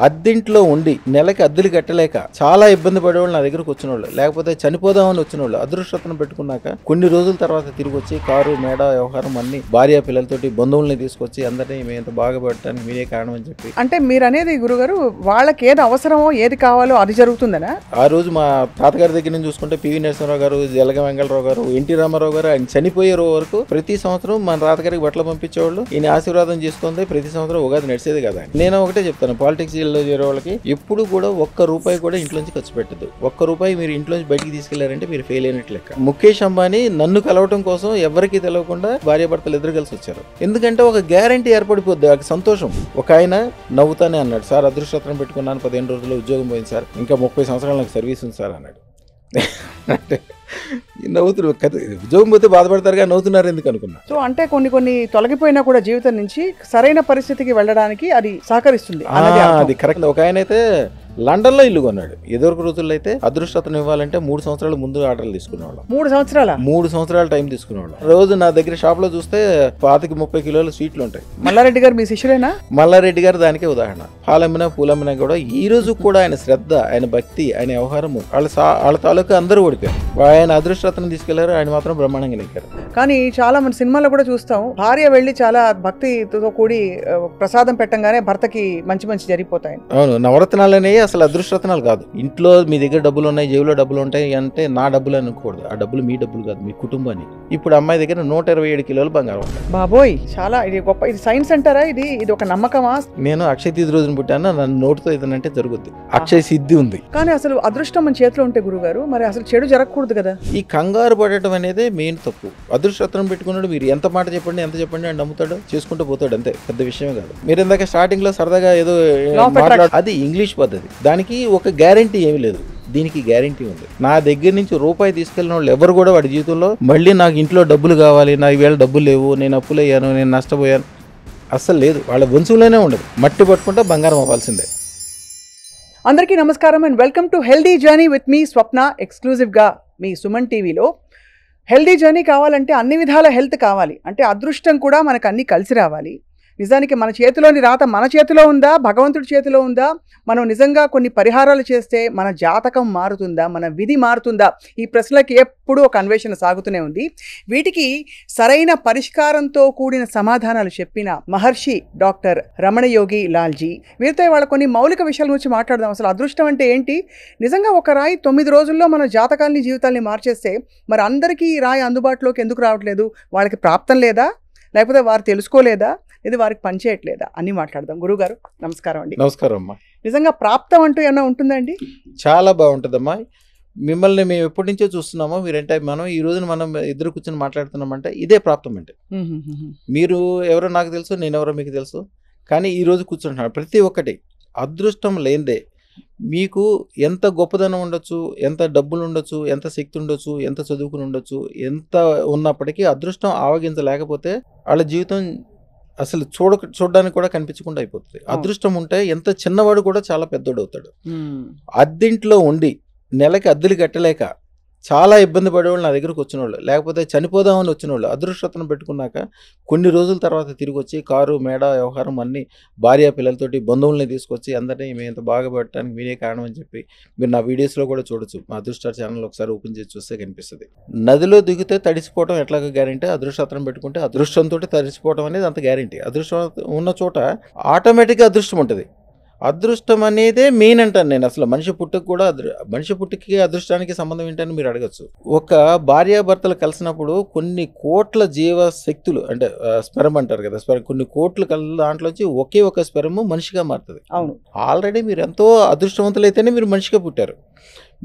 అద్దెంట్లో ఉండి నెలకి అద్దెలు కట్టలేక చాలా ఇబ్బంది పడేవాళ్ళు నా దగ్గరకు వచ్చిన వాళ్ళు, లేకపోతే చనిపోదామని వచ్చిన వాళ్ళు అదృష్టం పెట్టుకున్నాక కొన్ని రోజుల తర్వాత తిరిగి వచ్చి కారు మేడ వ్యవహారం అన్ని భార్య పిల్లలతోటి బంధువుల్ని తీసుకొచ్చి అందరినీ మేము ఎంత బాగా పెట్టడానికి మీరే కారణం అని చెప్పి. అంటే మీరు అనేది గురుగారు వాళ్ళకి ఏది అవసరమో ఏది కావాలో అది జరుగుతుందనా? ఆ రోజు మా తాతగారి దగ్గర నుంచి చూసుకుంటే పివి నరసింహరావు గారు, జలగ వెంకటరావు గారు, ఎన్టీ రామారావు గారు ఆయన చనిపోయే వరకు ప్రతి సంవత్సరం మన తాతగారికి బట్టలు పంపించేవాళ్ళు. ఈయన ఆశీర్వాదం చేసుకుంది ప్రతి సంవత్సరం ఉగాది నడిచేది కదా. నేను ఒకటే చెప్తాను, పాలిటిక్స్ లో చేరే వాళ్ళకి ఎప్పుడు కూడా ఒక్క రూపాయి కూడా ఇంట్లోంచి ఖర్చు పెట్టదు. ఒక్క రూపాయి మీరు ఇంట్లోంచి బయటికి తీసుకెళ్లారంటే మీరు ఫెయిల్ అయినట్లు లెక్క. ముఖేష్ అంబానీ నన్ను కలవటం కోసం ఎవరికి తెలియకుండా భార్యాభర్తలు ఇద్దరు కలిసి వచ్చారు. ఎందుకంటే ఒక గ్యారంటీ ఏర్పడిపోద్ది, ఒక సంతోషం. ఒక ఆయన నవ్వుతానే అన్నాడు, సార్ అదృష్టం పెట్టుకున్నాను, 15 రోజుల్లో ఉద్యోగం పోయింది సార్, ఇంకా 30 సంవత్సరాలు నాకు సర్వీస్ ఉంది సార్ అన్నాడు. అంటే నవ్వుతున్నారు కదా, ఉద్యోగం పోతే బాధపడతారుగా, నవ్వుతున్నారు ఎందుకు అనుకున్నా. సో అంటే కొన్ని తొలగిపోయినా కూడా జీవితం నుంచి సరైన పరిస్థితికి వెళ్ళడానికి అది సహకరిస్తుంది. అది కరెక్ట్. ఒక ఆయన అయితే లండన్ లో ఇల్లు కొన్నాడు. ఎదురు రోజుల్లో అయితే అదృష్టం ఇవ్వాలంటే 3 సంవత్సరాల ముందు ఆర్డర్లు తీసుకునేవాళ్ళం. 3 సంవత్సరాల టైం తీసుకునేవాళ్ళం. రోజు నా దగ్గర షాప్ లో చూస్తే 25-30 కిలోల స్వీట్లు ఉంటాయి. మల్లారెడ్డి గారు మీ శిష్యులేనా? మల్లారెడ్డి గారు దానికే ఉదాహరణ. పాలమ్మినా పూలమ్మినా కూడా ఈ రోజు కూడా ఆయన శ్రద్ధ, ఆయన భక్తి, ఆయన వ్యవహారము, వాళ్ళ తాలూకా అందరూ ఓడిపోయారు. ఆయన అదృష్టం తీసుకెళ్లారు, ఆయన మాత్రం బ్రహ్మాండంగా నెక్కారు. కానీ చాలా మంది సినిమాలో కూడా చూస్తాం, భార్య వెళ్ళి చాలా భక్తితో కూడి ప్రసాదం పెట్టంగానే భర్తకి మంచి మంచి జరిగిపోతాయి. అవును, నవరత్నాలనే అసలు అదృష్టరత్నాలు కాదు. ఇంట్లో మీ దగ్గర డబ్బులు ఉన్నాయి, జేబులో డబ్బులు ఉంటాయి అంటే నా డబ్బులు అనుకోకూడదు. ఆ డబ్బులు మీ డబ్బులు కాదు, మీ కుటుంబాన్ని. ఇప్పుడు అమ్మాయి దగ్గర 127 కిలోలు బంగారం ఉంటాయి. బాబోయ్, చాలా ఇది గొప్ప. ఇది సైన్స్ అంటారా? ఇది ఒక నమ్మకమా? నేను అక్షయ తిథి రోజున పుట్టాను, నన్ను నోటితో ఏదంటే జరుగుద్ది. అక్షయ సిద్ధి ఉంది. కానీ అసలు అదృష్టం మన చేతిలో ఉంటే గురుగారు, మరి అసలు చెడు జరగకూడదు కదా. ఈ కంగారు పడటం అనేది మెయిన్ తప్పు. అదృష్టరత్నం పెట్టుకున్నాడు, మీరు ఎంత మాట చెప్పండి, ఎంత చెప్పండి అని నమ్ముతాడు, చేసుకుంటూ పోతాడు, అంతే. పెద్ద విషయమే కాదు. మీరు ఇందాక స్టార్టింగ్ లో సరదాగా ఏదో అది ఇంగ్లీష్ పద్ధతి, దానికి ఒక గ్యారంటీ ఏమి లేదు. దీనికి గ్యారంటీ ఉంది. నా దగ్గర నుంచి రూపాయి తీసుకెళ్ళిన వాళ్ళు ఎవరు కూడా వాడి జీవితంలో మళ్ళీ నాకు ఇంట్లో డబ్బులు కావాలి, నాకు ఈవేళ డబ్బులు లేవు, నేను అప్పులయ్యాను, నేను నష్టపోయాను, అస్సలు లేదు. వాళ్ళ వంశంలోనే ఉండదు. మట్టి పట్టుకుంటే బంగారం అవ్వాల్సిందే. అందరికీ నమస్కారం and welcome to healthy journey with me Swapna. ఎక్స్క్లూజివ్గా మీ సుమన్ టీవీలో. హెల్దీ జర్నీ కావాలంటే అన్ని విధాల హెల్త్ కావాలి, అంటే అదృష్టం కూడా మనకు అన్ని కలిసి రావాలి. నిజానికి మన చేతిలోని రాత మన చేతిలో ఉందా, భగవంతుడి చేతిలో ఉందా? మనం నిజంగా కొన్ని పరిహారాలు చేస్తే మన జాతకం మారుతుందా, మన విధి మారుతుందా? ఈ ప్రశ్నలకి ఎప్పుడూ ఒక అన్వేషణ సాగుతూనే ఉంది. వీటికి సరైన పరిష్కారంతో కూడిన సమాధానాలు చెప్పిన మహర్షి డాక్టర్ రమణయోగి లాల్జీ. వీరితో వాళ్ళ కొన్ని మౌలిక విషయాల గురించి మాట్లాడదాం. అసలు అదృష్టం అంటే ఏంటి? నిజంగా ఒక రాయి 9 రోజుల్లో మన జాతకాల్ని, జీవితాల్ని మార్చేస్తే మరి అందరికీ ఈ రాయి అందుబాటులోకి ఎందుకు రావట్లేదు? వాళ్ళకి ప్రాప్తం లేదా, లేకపోతే వారు తెలుసుకోలేదా, ఇది వారికి పనిచేయట్లేదా అని మాట్లాడదాం. గురుగారు నమస్కారం అండి. నమస్కారం అమ్మా. నిజంగా ప్రాప్తం అంటూ ఏమైనా ఉంటుందండి? చాలా బాగుంటుందమ్మా. మిమ్మల్ని మేము ఎప్పటి నుంచో చూస్తున్నామో, మీరంటే మనం ఈ రోజున మనం ఇద్దరు కూర్చొని మాట్లాడుతున్నామంటే ఇదే ప్రాప్తం. అంటే మీరు ఎవరో నాకు తెలుసు, నేను ఎవరో మీకు తెలుసు, కానీ ఈ రోజు కూర్చుంటున్నాను. ప్రతి ఒక్కటి అదృష్టం లేనిదే. మీకు ఎంత గొప్పదనం ఉండొచ్చు, ఎంత డబ్బులు ఉండొచ్చు, ఎంత శక్తి ఉండొచ్చు, ఎంత చదువుకుని ఉండొచ్చు, ఎంత ఉన్నప్పటికీ అదృష్టం ఆవగించలేకపోతే వాళ్ళ జీవితం అసలు చూడడానికి కూడా కనిపించకుండా అయిపోతుంది. అదృష్టం ఉంటే ఎంత చిన్నవాడు కూడా చాలా పెద్దోడు అవుతాడు. అద్దెంట్లో ఉండి నెలకి అద్దెలు కట్టలేక చాలా ఇబ్బంది పడేవాళ్ళు నా దగ్గరకు వచ్చిన వాళ్ళు, లేకపోతే చనిపోదామని వచ్చిన వాళ్ళు అదృష్టం పెట్టుకున్నాక కొన్ని రోజుల తర్వాత తిరిగి వచ్చి కారు మేడ వ్యవహారం అన్ని భార్య పిల్లలతోటి బంధువుల్ని తీసుకొచ్చి అందరినీ మేము ఎంత బాగా పెట్టడానికి మీరే కారణం అని చెప్పి మీరు నా వీడియోస్లో కూడా చూడొచ్చు. మా అదృష్ట ఛానల్ ఒకసారి ఓపెన్ చేసి చూస్తే కనిపిస్తుంది. నదిలో దిగితే తడిసిపోవడం ఎట్లాగా గ్యారంటీ, అదృష్టం పెట్టుకుంటే అదృష్టంతో తడిసిపోవడం అనేది అంత గ్యారంటీ. అదృష్టం ఉన్న చోట ఆటోమేటిక్గా అదృష్టం ఉంటుంది. అదృష్టం అనేదే మెయిన్ అంటాను నేను. అసలు మనిషి పుట్టుకి అదృష్టానికి సంబంధం ఏంటని మీరు అడగచ్చు. ఒక భార్యాభర్తలు కలిసినప్పుడు కొన్ని కోట్ల జీవ శక్తులు, అంటే స్పెరం అంటారు కదా, కొన్ని కోట్లు దాంట్లోంచి ఒకే ఒక స్పెరము మనిషిగా మారుతుంది. అవును, ఆల్రెడీ మీరు ఎంతో అదృష్టవంతులైతేనే మీరు మనిషిగా పుట్టారు.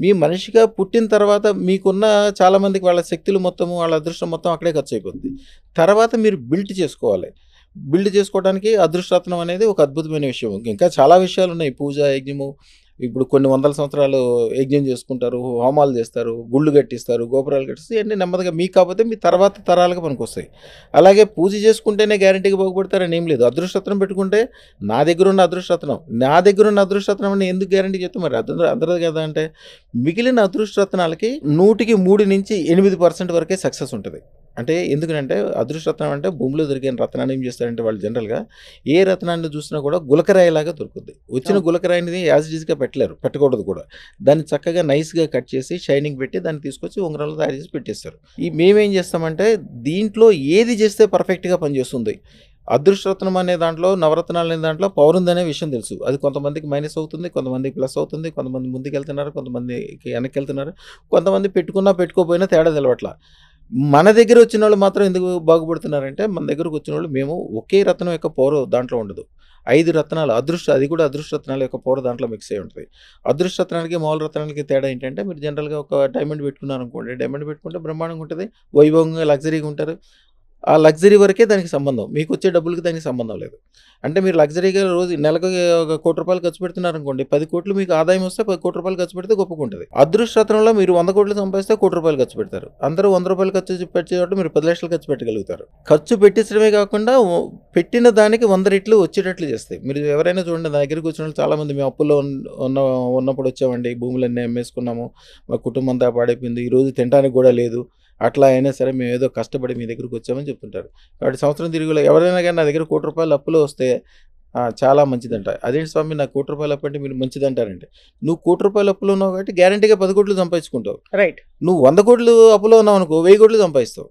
మీ మనిషిగా పుట్టిన తర్వాత మీకున్న చాలా మందికి వాళ్ళ శక్తులు మొత్తము, వాళ్ళ అదృష్టం మొత్తం అక్కడే ఖర్చు అయిపోతుంది. తర్వాత మీరు బిల్డ్ చేసుకోవాలి. బిల్డ్ చేసుకోవడానికి అదృష్టరత్నం అనేది ఒక అద్భుతమైన విషయం. ఇంకా చాలా విషయాలు ఉన్నాయి. పూజ, యజ్ఞము, ఇప్పుడు కొన్ని 100 సంవత్సరాలు యజ్ఞం చేసుకుంటారు, హోమాలు చేస్తారు, గుళ్ళు కట్టిస్తారు, గోపురాలు కట్టిస్తారు. ఇవన్నీ నెమ్మదిగా మీకు కాకపోతే మీ తర్వాత తరాలకు పనికి వస్తాయి. అలాగే పూజ చేసుకుంటేనే గ్యారంటీగా బాగుపడతారని ఏం లేదు. అదృష్టరత్నం పెట్టుకుంటే నా దగ్గర ఉన్న అదృష్టరత్నం అని ఎందుకు గ్యారంటీ చెప్తే మరి అందరూ కదా అంటే, మిగిలిన అదృష్టరత్నాలకి 100కి 3 నుంచి 8% వరకే సక్సెస్ ఉంటుంది. అంటే ఎందుకంటే అదృష్టరత్నం అంటే భూమిలో దొరికిన రత్నాన్ని ఏం చేస్తారంటే వాళ్ళు జనరల్గా ఏ రత్నాన్ని చూసినా కూడా గులకరాయిలాగా దొరుకుతుంది. వచ్చిన గులకరాయిని యాజ్ ఇట్ ఈస్గా పెట్టకూడదు కూడా. దాన్ని చక్కగా నైస్గా కట్ చేసి షైనింగ్ పెట్టి దాన్ని తీసుకొచ్చి ఉంగరాలు తయారు చేసి పెట్టేస్తారు. మేమేం చేస్తామంటే దీంట్లో ఏది చేస్తే పర్ఫెక్ట్గా పనిచేస్తుంది. అదృష్టరత్నం అనే దాంట్లో, నవరత్నాలు అనే దాంట్లో పవర్ ఉందనే విషయం తెలుసు. అది కొంతమందికి మైనస్ అవుతుంది, కొంతమందికి ప్లస్ అవుతుంది, కొంతమంది ముందుకు వెళ్తున్నారు, కొంతమందికి వెనక్కి వెళ్తున్నారు, కొంతమంది పెట్టుకున్నా పెట్టుకోపోయినా తేడా తెలవట్లా. మన దగ్గర వచ్చిన వాళ్ళు మాత్రం ఎందుకు బాగుపడుతున్నారంటే, మన దగ్గరకు వచ్చిన వాళ్ళు మేము ఒకే రత్నం యొక్క పవర్ దాంట్లో ఉండదు. 5 రత్నాలు అది కూడా అదృష్ట రత్నాల యొక్క పవర్ దాంట్లో మిక్స్ అయి ఉంటుంది. అదృష్ట రత్నానికి మామూలు రత్నాలకి తేడా ఏంటంటే, మీరు జనరల్గా ఒక డైమండ్ పెట్టుకున్నారు అనుకోండి, డైమండ్ పెట్టుకుంటే బ్రహ్మాండంగా ఉంటుంది, వైభవంగా లగ్జరీగా ఉంటారు. ఆ లగ్జరీ వరకే దానికి సంబంధం. మీకు వచ్చే డబ్బులకి దానికి సంబంధం లేదు. అంటే మీరు లగ్జరీగా రోజు నెలకు ఒక ₹1,00,00,000 ఖర్చు పెడుతున్నారనుకోండి, 10 కోట్లు మీకు ఆదాయం వస్తే ₹10,00,00,000 ఖర్చు పెడితే గొప్పగా ఉంటుంది. అదృష్టరత్నంలో మీరు 100 కోట్లు సంపాదిస్తే ₹1,00,00,000 ఖర్చు పెడతారు. అందరూ ₹100 ఖర్చు పెట్టేటప్పుడు మీరు 10 లక్షలు ఖర్చు పెట్టగలుగుతారు. ఖర్చు పెట్టించడమే కాకుండా పెట్టిన దానికి 100 రెట్లు వచ్చేటట్లు చేస్తాయి. మీరు ఎవరైనా చూడండి, నా దగ్గరికి వచ్చిన వాళ్ళు చాలామంది మేము అప్పుల్లో ఉన్నప్పుడు వచ్చామండి, భూములన్నీ అమ్మేసుకున్నాము, మా కుటుంబం అంతా పాడైపోయింది, ఈరోజు తినడానికి కూడా లేదు, అట్లా అయినా సరే మేము ఏదో కష్టపడి మీ దగ్గరికి వచ్చామని చెప్తుంటారు. కాబట్టి సంవత్సరం తిరిగి ఎవరైనా కానీ నా దగ్గర ₹1,00,00,000 అప్పులో వస్తే చాలా మంచిదంట. అదేంటి స్వామి నాకు ₹1,00,00,000 అప్పు అంటే మీరు మంచిదంటారంటే, నువ్వు ₹1,00,00,000 అప్పులో ఉన్నావు కాబట్టి గ్యారంటీగా 10 కోట్లు సంపాదించుకుంటావు. రైట్. నువ్వు 100 కోట్లు అప్పులో ఉన్నావు అనుకో, 1000 కోట్లు సంపాదిస్తావు.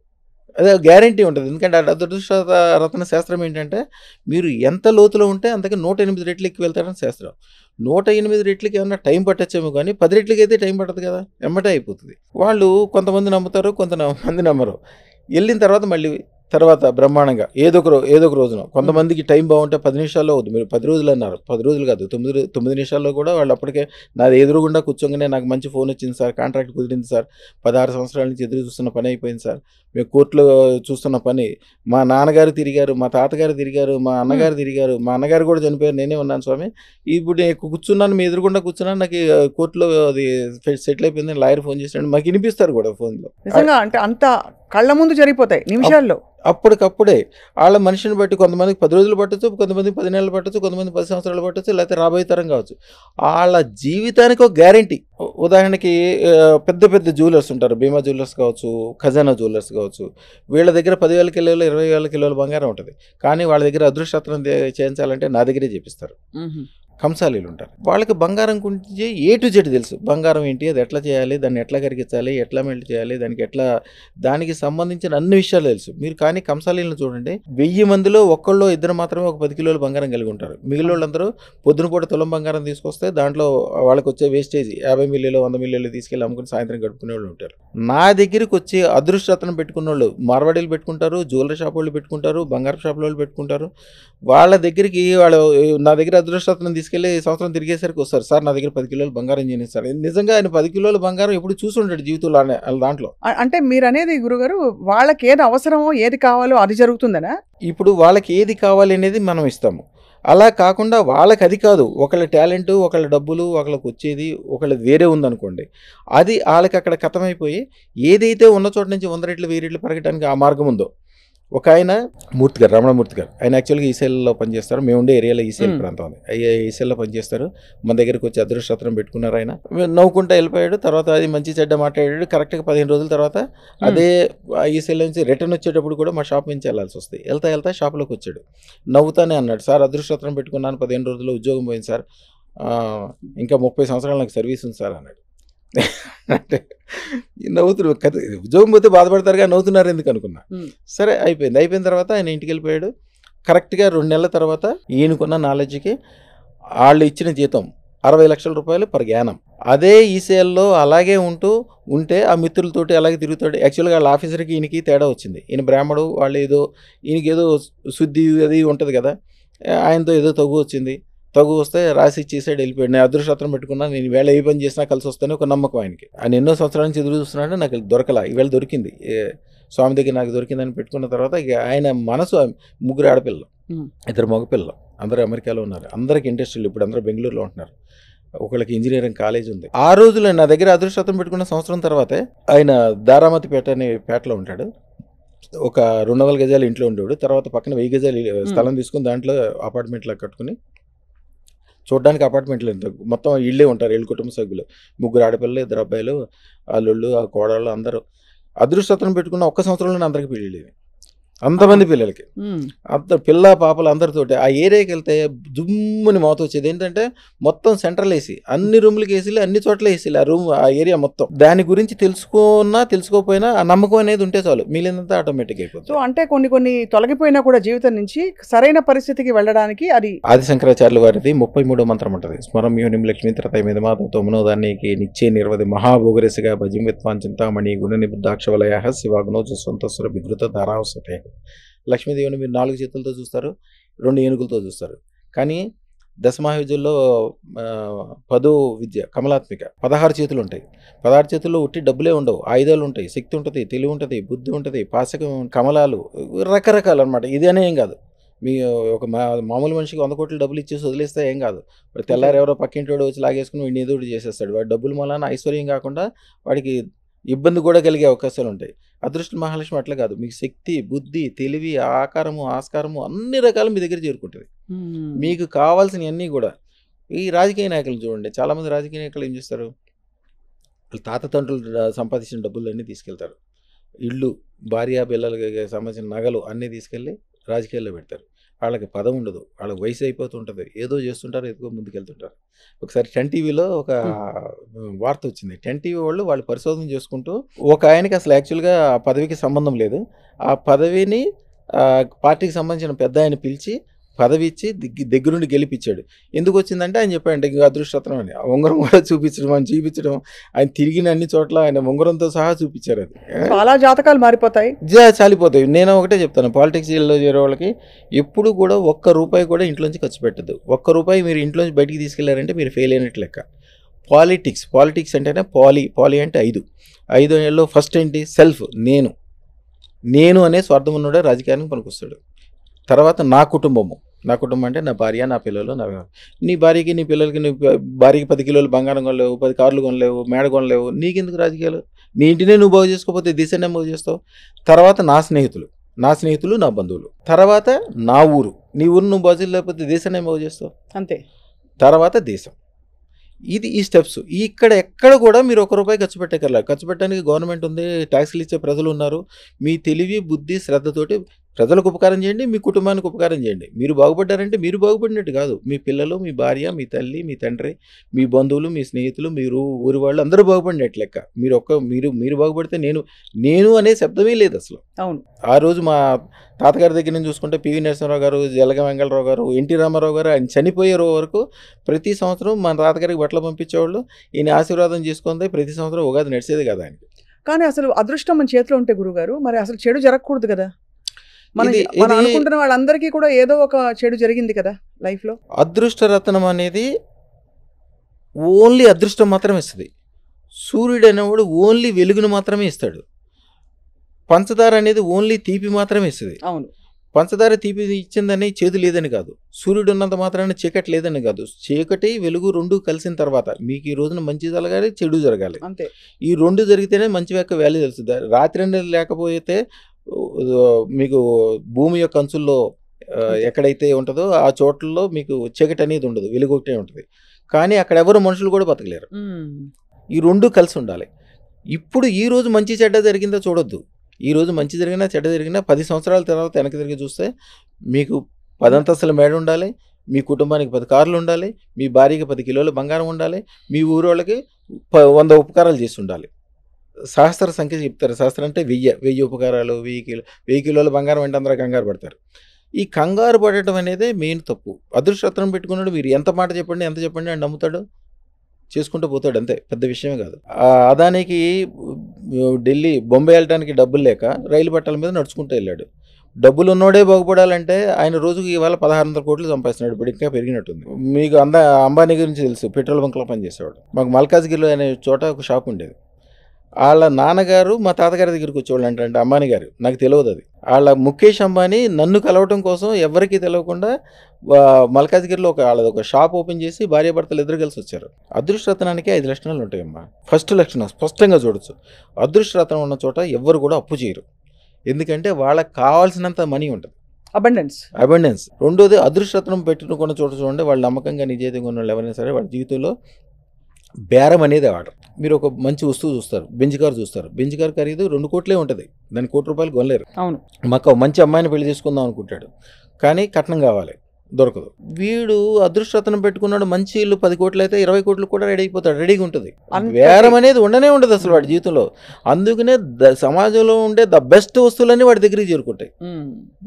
అదే గ్యారంటీ ఉంటుంది. ఎందుకంటే అదృష్ట రత్న శాస్త్రం ఏంటంటే, మీరు ఎంత లోతులో ఉంటే అంతకి 108 రెట్లు ఎక్కి వెళ్తారని శాస్త్రం. 108 రెట్లకి ఏమన్నా టైం పట్టచ్చేమో కానీ 10 రెట్లకి అయితే టైం పట్టదు కదా, ఎమ్మటే అయిపోతుంది. వాళ్ళు కొంతమంది నమ్ముతారు, కొంతమంది నమ్మరు. వెళ్ళిన తర్వాత బ్రహ్మాండంగా ఏదో ఒక రోజున కొంతమందికి టైం బాగుంటే 10 నిమిషాల్లో అవుతుంది. మీరు 10 రోజులు అన్నారు, 10 రోజులు కాదు, 9 నిమిషాల్లో కూడా వాళ్ళు అప్పటికే నాది ఎదురుగుండా కూర్చోగానే నాకు మంచి ఫోన్ వచ్చింది సార్, కాంట్రాక్ట్ కుదిరింది సార్, 16 సంవత్సరాల నుంచి ఎదురు చూస్తున్న పని అయిపోయింది సార్, మేము కోర్టులో చూస్తున్న పని, మా నాన్నగారు తిరిగారు, మా తాతగారు తిరిగారు, మా అన్నగారు తిరిగారు, మా అన్నగారు కూడా చనిపోయారు, నేనే ఉన్నాను స్వామి, ఇప్పుడు నేను కూర్చున్నాను, మీ ఎదురుగుండా కూర్చున్నాను, నాకు కోర్టులో అది సెటిల్ అయిపోయింది, లాయర్ ఫోన్ చేసినాడు, మాకు వినిపిస్తారు కూడా ఫోన్లో. నిజంగా అంటే అంత కళ్ళ ముందు జరిగిపోతాయి నిమిషాల్లో. అప్పటికప్పుడే వాళ్ళ మనిషిని బట్టి కొంతమందికి 10 రోజులు పట్టచ్చు, కొంతమందికి 10 నెలలు పట్టచ్చు, కొంతమంది 10 సంవత్సరాలు పట్టచ్చు, లేకపోతే రాబోయే తరం కావచ్చు. వాళ్ళ జీవితానికి ఒక గ్యారంటీ. ఉదాహరణకి పెద్ద పెద్ద జ్యువెలర్స్ ఉంటారు, భీమా జ్యువెలర్స్ కావచ్చు, ఖజానా జ్యువెలర్స్ కావచ్చు, వీళ్ళ దగ్గర 10,000 కిలోలు 20,000 కిలోల బంగారం ఉంటుంది. కానీ వాళ్ళ దగ్గర అదృష్టరత్నం చేయించాలంటే నా దగ్గరే చేపిస్తారు. కంసాలీలు ఉంటారు, వాళ్ళకి బంగారం గురించి ఏ టు జెడ్ తెలుసు. బంగారం ఏంటి, అది ఎట్లా చేయాలి, దాన్ని ఎట్లా కరిగించాలి, ఎట్లా మెల్ట్ చేయాలి, దానికి సంబంధించిన అన్ని విషయాలు తెలుసు. మీరు కానీ కంసాలీలను చూడండి, 1000 మందిలో ఒక్కళ్ళో ఇద్దరు మాత్రమే ఒక 10 కిలోల బంగారం కలిగి ఉంటారు. మిగిలిన వాళ్ళందరూ పొద్దునపూట తులం బంగారం తీసుకొస్తే దాంట్లో వాళ్ళకి వచ్చే వేస్టేజ్ 50 మిల్లీలు 100 మిల్లీలు తీసుకెళ్ళి అమ్ముకుని సాయంత్రం గడుపుకునే వాళ్ళు ఉంటారు. నా దగ్గరికి వచ్చి అదృష్టరత్నం పెట్టుకున్న వాళ్ళు మార్వాడీలు పెట్టుకుంటారు, జ్యువెలరీ షాప్ వాళ్ళు పెట్టుకుంటారు, బంగారు షాప్ వాళ్ళు పెట్టుకుంటారు. వాళ్ళ దగ్గరికి నా దగ్గర అదృష్టరత్నం తీసుకెళ్ళి సంవత్సరం తిరిగేసరికి వస్తారు, సార్ నా దగ్గర 10 కిలోలు బంగారం చేయిస్తారు. నిజంగా ఆయన 10 కిలోల బంగారం ఎప్పుడు చూసుంటాడు జీవితంలో దాంట్లో. అంటే మీరు అనేది గురుగారు, వాళ్ళకి ఏది అవసరమో ఏది కావాలో అది జరుగుతుందనా? ఇప్పుడు వాళ్ళకి ఏది కావాలి అనేది మనం ఇస్తాము. అలా కాకుండా వాళ్ళకి అది కాదు, ఒకళ్ళ టాలెంట్, ఒకళ్ళ డబ్బులు, ఒకళ్ళకి వచ్చేది ఒకళ్ళది వేరే ఉందనుకోండి, అది వాళ్ళకి అక్కడ ఖతమైపోయి ఏదైతే ఉన్న చోట నుంచి 100 రెట్లు 1000 రెట్లు పెరగడానికి ఆ మార్గం ఉందో. ఒక ఆయన మూర్తి గారు, రమణమూర్తి గారు, ఆయన యాక్చువల్గా ఈసీఎల్లో పనిచేస్తారు. మేము ఉండే ఏరియాలో ఈసీఎల్ ప్రాంతం ఉంది, ఈసీఎల్లో పనిచేస్తారు. మన దగ్గరికి వచ్చి అదృష్టరత్నం పెట్టుకున్నారు. ఆయన నవ్వుకుంటూ వెళ్ళిపోయాడు. తర్వాత అది మంచి చెడ్డ మాట్లాడాడు. కరెక్ట్గా 15 రోజుల తర్వాత అదే ఈసీఎల్ నుంచి రిటర్న్ వచ్చేటప్పుడు కూడా మా షాప్ నుంచి వెళ్ళాల్సి వస్తుంది. వెళ్తా షాప్లోకి వచ్చాడు, నవ్వుతానే అన్నాడు, సార్ అదృష్టరత్నం పెట్టుకున్నాను, 15 రోజుల్లో ఉద్యోగం పోయింది సార్, ఇంకా 30 సంవత్సరాలు నాకు సర్వీస్ ఉంది సార్ అన్నాడు. అంటే నవ్వుతున్నారు కదా, ఉద్యోగం పోతే బాధపడతారు కానీ నవ్వుతున్నారు ఎందుకు అనుకున్నా. సరే అయిపోయిన తర్వాత ఆయన ఇంటికి వెళ్ళిపోయాడు. కరెక్ట్గా 2 నెలల తర్వాత ఈయనకున్న నాలెడ్జ్కి వాళ్ళు ఇచ్చిన జీతం 60 లక్షల రూపాయలు పర్ యానం. అదే ఈసీఎల్లో అలాగే ఉంటే ఆ మిత్రులతోటి అలాగే తిరుగుతాడు. యాక్చువల్గా వాళ్ళ ఆఫీసర్కి ఈయనకి తేడా వచ్చింది. ఈయన బ్రాహ్మడు, వాళ్ళు ఈయనకి ఏదో శుద్ధి అది ఉంటుంది కదా, ఆయనతో ఏదో తగు వస్తే రాసి ఇచ్చేసాడు, వెళ్ళిపోయాడు. నేను అదృష్టరత్నం పెట్టుకున్నా, నేను ఈవేళ ఏ పని చేసినా కలిసి వస్తానే ఒక నమ్మకం ఆయనకి. ఆయన ఎన్నో సంవత్సరాల నుంచి ఎదురు చూస్తున్నాడు, నాకు దొరకలా, ఈవేళ దొరికింది, స్వామి దగ్గర నాకు దొరికిందని పెట్టుకున్న తర్వాత ఇక ఆయన మనసు 3 ఆడపిల్లలు 2 మగపిల్లలు, అందరూ అమెరికాలో ఉన్నారు, అందరికి ఇండస్ట్రీలు, ఇప్పుడు అందరూ బెంగళూరులో ఉంటున్నారు, ఒకళ్ళకి ఇంజనీరింగ్ కాలేజ్ ఉంది. ఆ రోజులో నా దగ్గర అదృష్టరత్నం పెట్టుకున్న సంవత్సరం తర్వాతే ఆయన దారామతిపేట అనే పేటలో ఉంటాడు. ఒక 200 గజాలు ఇంట్లో ఉండేవాడు. తర్వాత పక్కన 1000 గజాలు స్థలం తీసుకుని దాంట్లో అపార్ట్మెంట్లో కట్టుకుని, చూడడానికి అపార్ట్మెంట్లు మొత్తం ఇళ్ళే ఉంటారు, 7 కుటుంబ సభ్యులు, 3 ఆడపిల్లలు 2 అబ్బాయిలు, అల్లుళ్ళు, ఆ కోడళ్ళు అందరూ. అదృష్టం పెట్టుకున్న ఒక్క సంవత్సరంలోనే అందరికి పెళ్ళి, అంతమంది పిల్లలకి, అంత పిల్ల పాపలు అందరితోటి ఆ ఏరియాకి వెళ్తే జుమ్ముని మోత వచ్చేది. ఏంటంటే మొత్తం సెంట్రల్ ఏసీ, అన్ని రూమ్లకి ఏసీలు, అన్ని చోట్ల ఏసీలు, ఆ ఏరియా మొత్తం. దాని గురించి తెలుసుకోకపోయినా ఆ నమ్మకం అనేది ఉంటే చాలు, మిగిలినంతా ఆటోమేటిక్ అయిపోతుంది. సో అంటే కొన్ని తొలగిపోయినా కూడా జీవితం నుంచి సరైన పరిస్థితికి వెళ్ళడానికి అది ఆది శంకరాచార్యుల వారిది 33వ మంత్రం ఉంటుంది. స్మరమ్యోనిం లక్ష్మీ త్రతమిదమాతో మనోదానికి నిత్యే నిర్వధి మహాభోగరసిగా భజిం విత్వాన్ చింతామణి గుణ నిబుద్ధాక్షవలయ శివాగ్నో జస్వంతస్వర విధృత ధారావసతే. లక్ష్మీదేవిని మీరు 4 చేతులతో చూస్తారు, 2 ఏనుగులతో చూస్తారు. కానీ దశమహావిద్యల్లో 10వ విద్య కమలాత్మిక 16 చేతులు ఉంటాయి. 16 చేతుల్లో ఉట్టి డబ్బులే ఉండవు, ఆయుధాలు ఉంటాయి, శక్తి ఉంటుంది, తెలివి ఉంటుంది, బుద్ధి ఉంటుంది, పాశకం, కమలాలు, రకరకాలు అనమాట. ఇది అనే ఏం కాదు, మీ ఒక మామూలు మనిషికి 100 కోట్ల డబ్బులు ఇచ్చేసి వదిలేస్తే ఏం కాదు. తెల్లారు ఎవరో పక్కింటి వచ్చి లాగేసుకుని వీడిని ఏదో చేసేస్తాడు. వాడి డబ్బులు మూలాన ఐశ్వర్యం కాకుండా వాడికి ఇబ్బంది కూడా కలిగే అవకాశాలు ఉంటాయి. అదృష్ట మహాలక్ష్మి అట్లా కాదు, మీకు శక్తి, బుద్ధి, తెలివి, ఆకారము, ఆస్కారము అన్ని రకాలు మీ దగ్గర చేరుకుంటుంది. మీకు కావాల్సినవన్నీ కూడా. ఈ రాజకీయ నాయకులు చూడండి, చాలామంది రాజకీయ నాయకులు ఏం చేస్తారు, వాళ్ళ తాత తండ్రులు సంపాదించిన డబ్బులన్నీ తీసుకెళ్తారు. ఇళ్ళు, భార్య పిల్లలకి సంబంధించిన నగలు అన్నీ తీసుకెళ్ళి రాజకీయాల్లో పెడతారు. వాళ్ళకి పదం ఉండదు, వాళ్ళకి వయసు అయిపోతుంటుంది, ఏదో చేస్తుంటారు, ఎదుగు ముందుకెళ్తుంటారు. ఒకసారి 10 టీవీలో ఒక వార్త వచ్చింది. 10 టీవీ వాళ్ళు పరిశోధన చేసుకుంటూ ఒక ఆయనకి అసలు యాక్చువల్గా ఆ పదవికి సంబంధం లేదు, ఆ పదవిని పార్టీకి సంబంధించిన పెద్ద ఆయన పిలిచి పదవి ఇచ్చి దగ్గరుండి గెలిపించాడు. ఎందుకు వచ్చిందంటే ఆయన చెప్పాడంటే ఇంకా అదృష్టం అని. ఉంగరం కూడా చూపించడం ఆయన తిరిగిన అన్ని చోట్ల ఆయన ఉంగరంతో సహా చూపించారు. అది చాలా జాతకాలు మారిపోతాయి, చాలిపోతాయి. నేను ఒకటే చెప్తాను, పాలిటిక్స్లో చేరే వాళ్ళకి ఎప్పుడు కూడా ₹1 కూడా ఇంట్లోంచి ఖర్చు పెట్టద్దు. ₹1 మీరు ఇంట్లోంచి బయటికి తీసుకెళ్లారంటే మీరు ఫెయిల్ అయినట్టు లెక్క. పాలిటిక్స్ అంటేనే పాలి అంటే 5 ఏళ్ళలో ఫస్ట్ ఏంటి, సెల్ఫ్, నేను అనే స్వార్థం ఉన్నోడే రాజకీయానికి పనికొస్తాడు. తర్వాత నా కుటుంబం అంటే నా భార్య, నా పిల్లలు, నీ భార్యకి, నీ పిల్లలకి, నీ భార్యకి 10 కిలోలు బంగారం కొనలేవు, 10 కార్లు కొనలేవు, మేడ కొనలేవు, నీకెందుకు రాజకీయాలు? నీ ఇంటినే నువ్వు బాగు చేసుకోకపోతే దిశనే బాగు చేస్తావు. తర్వాత నా స్నేహితులు, నా బంధువులు, తర్వాత నా ఊరు, నీ ఊరు నువ్వు బాగు చేయలేకపోతే దేశాన్ని బాగు చేస్తావు, అంతే. తర్వాత దేశం. ఈ స్టెప్స్. ఎక్కడ కూడా మీరు ₹1 ఖర్చు పెట్టగలరు. ఖర్చు పెట్టడానికి గవర్నమెంట్ ఉంది, ట్యాక్స్లు ఇచ్చే ప్రజలు ఉన్నారు. మీ తెలివి, బుద్ధి, శ్రద్ధతోటి ప్రజలకు ఉపకారం చేయండి, మీ కుటుంబానికి ఉపకారం చేయండి. మీరు బాగుపడ్డారంటే మీరు బాగుపడినట్టు కాదు, మీ పిల్లలు, మీ భార్య, మీ తల్లి, మీ తండ్రి, మీ బంధువులు, మీ స్నేహితులు, మీరు ఊరి వాళ్ళు అందరూ బాగుపడినట్టు లెక్క. మీరు బాగుపడితే నేను అనే శబ్దమే లేదు అసలు. అవును. ఆ రోజు మా తాతగారి దగ్గర నుంచి చూసుకుంటే పివి నరసింహారావు గారు, జలగ వెంగళరావు గారు, ఎన్టీ రామారావు గారు, ఆయన చనిపోయే వరకు ప్రతి సంవత్సరం మన తాతగారికి బట్టలు పంపించేవాళ్ళు. ఈయన ఆశీర్వాదం చేసుకుంది ప్రతి సంవత్సరం ఉగాది నడిచేది కదా ఆయనకి. కానీ అసలు అదృష్టం మన చేతిలో ఉంటే గురుగారు, మరి అసలు చెడు జరగకూడదు కదా. మనం అనుకుంటున్న వాళ్ళందరికీ కూడా ఏదో ఒక చెడు జరిగింది కదా లైఫ్లో. అదృష్ట రత్నం అనేది ఓన్లీ అదృష్టం మాత్రమే ఇస్తుంది. సూర్యుడు అనేవాడు ఓన్లీ వెలుగును మాత్రమే ఇస్తాడు. పంచదార అనేది ఓన్లీ తీపి మాత్రమే ఇస్తుంది. అవును. పంచదార తీపి ఇచ్చిందని చేదు లేదని కాదు, సూర్యుడు ఉన్నంత మాత్రాన చీకటి లేదని కాదు. చీకటి, వెలుగు 2 కలిసిన తర్వాత మీకు ఈ రోజున మంచి జరగాలి, చెడు జరగాలి. అంతే. ఈ 2 జరిగితేనే మంచి యొక్క వాల్యూ తెలుస్తుంది. రాత్రి అనేది లేకపోతే మీకు భూమి యొక్క అంచుల్లో ఎక్కడైతే ఉంటుందో ఆ చోట్లలో మీకు చీకటి అనేది ఉండదు, వెలుగు ఒకటే ఉంటుంది. కానీ అక్కడ ఎవరు మనుషులు కూడా బతకలేరు. ఈ 2 కలిసి ఉండాలి. ఇప్పుడు ఈ రోజు మంచి చెడ్డ జరిగిందో చూడొద్దు. ఈ రోజు మంచి జరిగినా చెడ్డ జరిగినా 10 సంవత్సరాల తర్వాత వెనక్కి తిరిగి చూస్తే మీకు 10 అంతస్తుల మేడ ఉండాలి, మీ కుటుంబానికి 10 కార్లు ఉండాలి, మీ భార్యకి 10 కిలోల బంగారం ఉండాలి, మీ ఊరోళ్ళకి 100 ఉపకారాలు చేసి ఉండాలి. సహస్ర సంఖ్య చెప్తారు. సహస్రం అంటే 1000 ఉపకారాలు, 1000 కిలోల బంగారం అంటే అందరూ కంగారు పడతారు. ఈ కంగారు పడటం అనేది మెయిన్ తప్పు. అదృష్టం పెట్టుకున్నాడు మీరు ఎంత మాట చెప్పండి, ఎంత చెప్పండి అని నమ్ముతాడు, చేసుకుంటూ పోతాడు, అంతే. పెద్ద విషయమే కాదు. అదానికి ఢిల్లీ, బొంబాయి వెళ్ళడానికి డబ్బులు లేక రైలు పట్టాల మీద నడుచుకుంటూ వెళ్ళాడు. డబ్బులు ఉన్నోడే బాగుపడాలంటే ఆయన రోజుకి ఇవాళ 1600 కోట్లు సంపాదిస్తున్నాడు. ఇప్పుడు ఇంకా పెరిగినట్టుంది. మీకు అంబానీ గురించి తెలుసు, పెట్రోల్ బంక్లో పనిచేసేవాడు. మాకు మల్కాజ్గిరిలో అనే చోట ఒక షాప్ ఉండేది. వాళ్ళ నాన్నగారు మా తాతగారి దగ్గరికి వచ్చేవాళ్ళు అంటే అంబానీ గారు, నాకు తెలియదు అది. వాళ్ళ ముఖేష్ అంబానీ నన్ను కలవటం కోసం ఎవరికీ తెలియకుండా మల్కాజ్గిరిలో వాళ్ళది ఒక షాప్ ఓపెన్ చేసి భార్యాభర్తలు ఇద్దరు కలిసి వచ్చారు. అదృష్టరత్నానికి 5 లక్షణాలు ఉంటాయమ్మా. ఫస్ట్ లక్షణం స్పష్టంగా చూడొచ్చు, అదృష్టరత్నం ఉన్న చోట ఎవ్వరు కూడా అప్పు చేయరు. ఎందుకంటే వాళ్ళకి కావాల్సినంత మనీ ఉంటుంది, అబండెన్స్. రెండోది అదృష్టరత్నం పెట్టుకున్న చోట చూడండి, వాళ్ళు నమ్మకంగా నిజాయితీగా ఉన్న వాళ్ళు ఎవరైనా సరే వాళ్ళ జీవితంలో బేరం అనేది వాడరు. మీరు ఒక మంచి వస్తువు చూస్తారు, బెంజ్ కార్ చూస్తారు. బెంజ్ కార్ ఖరీదు 2 కోట్లే ఉంటుంది, దాని ₹1 కొనలేరు. అవును. మాకు మంచి అమ్మాయిని పెళ్లి చేసుకుందాం అనుకుంటాడు, కానీ కట్నం కావాలి, దొరకదు. వీడు అదృష్టతనం పెట్టుకున్నాడు, మంచి ఇల్లు 10 కోట్లు అయితే 20 కోట్లు కూడా రెడీ అయిపోతాడు, రెడీగా ఉంటుంది. బేరం అనేది ఉండనే ఉండదు అసలు వాడి జీవితంలో. అందుకనే సమాజంలో ఉండే ద బెస్ట్ వస్తువులన్నీ వాడి దగ్గరికి చేరుకుంటాయి.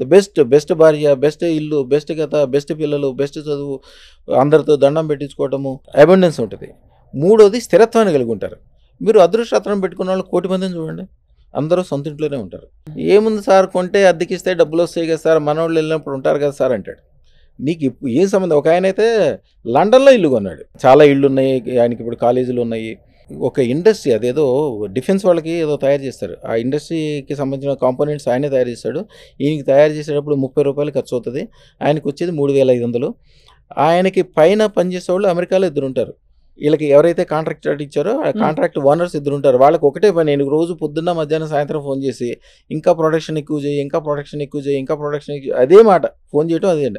ద బెస్ట్ భార్య, బెస్ట్ ఇల్లు, బెస్ట్ కథ, బెస్ట్ పిల్లలు, బెస్ట్ చదువు, అందరితో దండం పెట్టించుకోవటము, అబండెన్స్ ఉంటుంది. మూడోది స్థిరత్వాన్ని కలిగి ఉంటారు. మీరు అదృష్టతనం పెట్టుకున్న వాళ్ళు 1,000,000 మందిని చూడండి, అందరూ సొంత ఇంట్లోనే ఉంటారు. ఏముంది సార్, కొంటే అద్దెకిస్తే డబ్బులు వస్తాయి కదా సార్, మనోళ్ళు వెళ్ళినప్పుడు ఉంటారు కదా సార్ అంటాడు. నీకు ఏం సంబంధం? ఒక ఆయన అయితే లండన్లో ఇల్లు కొన్నాడు, చాలా ఇళ్ళు ఉన్నాయి ఆయనకి, ఇప్పుడు కాలేజీలు ఉన్నాయి. ఒక ఇండస్ట్రీ, అదేదో డిఫెన్స్ వాళ్ళకి ఏదో తయారు చేస్తారు, ఆ ఇండస్ట్రీకి సంబంధించిన కాంపోనెంట్స్ ఆయనే తయారు చేస్తాడు. ఈయనకి తయారు చేసేటప్పుడు ₹30 ఖర్చు అవుతుంది, ఆయనకు వచ్చేది 3,500. ఆయనకి పైన పనిచేసే వాళ్ళు అమెరికాలో 2 ఉంటారు. వీళ్ళకి ఎవరైతే కాంట్రాక్ట్ ఇచ్చారో ఆ కాంట్రాక్ట్ ఓనర్స్ 2 ఉంటారు. వాళ్ళకి ఒకటే పని, నేను రోజు పొద్దున్న మధ్యాహ్నం సాయంత్రం ఫోన్ చేసి ఇంకా ప్రొడక్షన్ ఎక్కువ చేయి, ఇంకా ప్రొడక్షన్ ఎక్కువ చేయి, ఇంకా ప్రొడక్షన్ ఎక్కువ, అదే మాట ఫోన్ చేయటం అదే.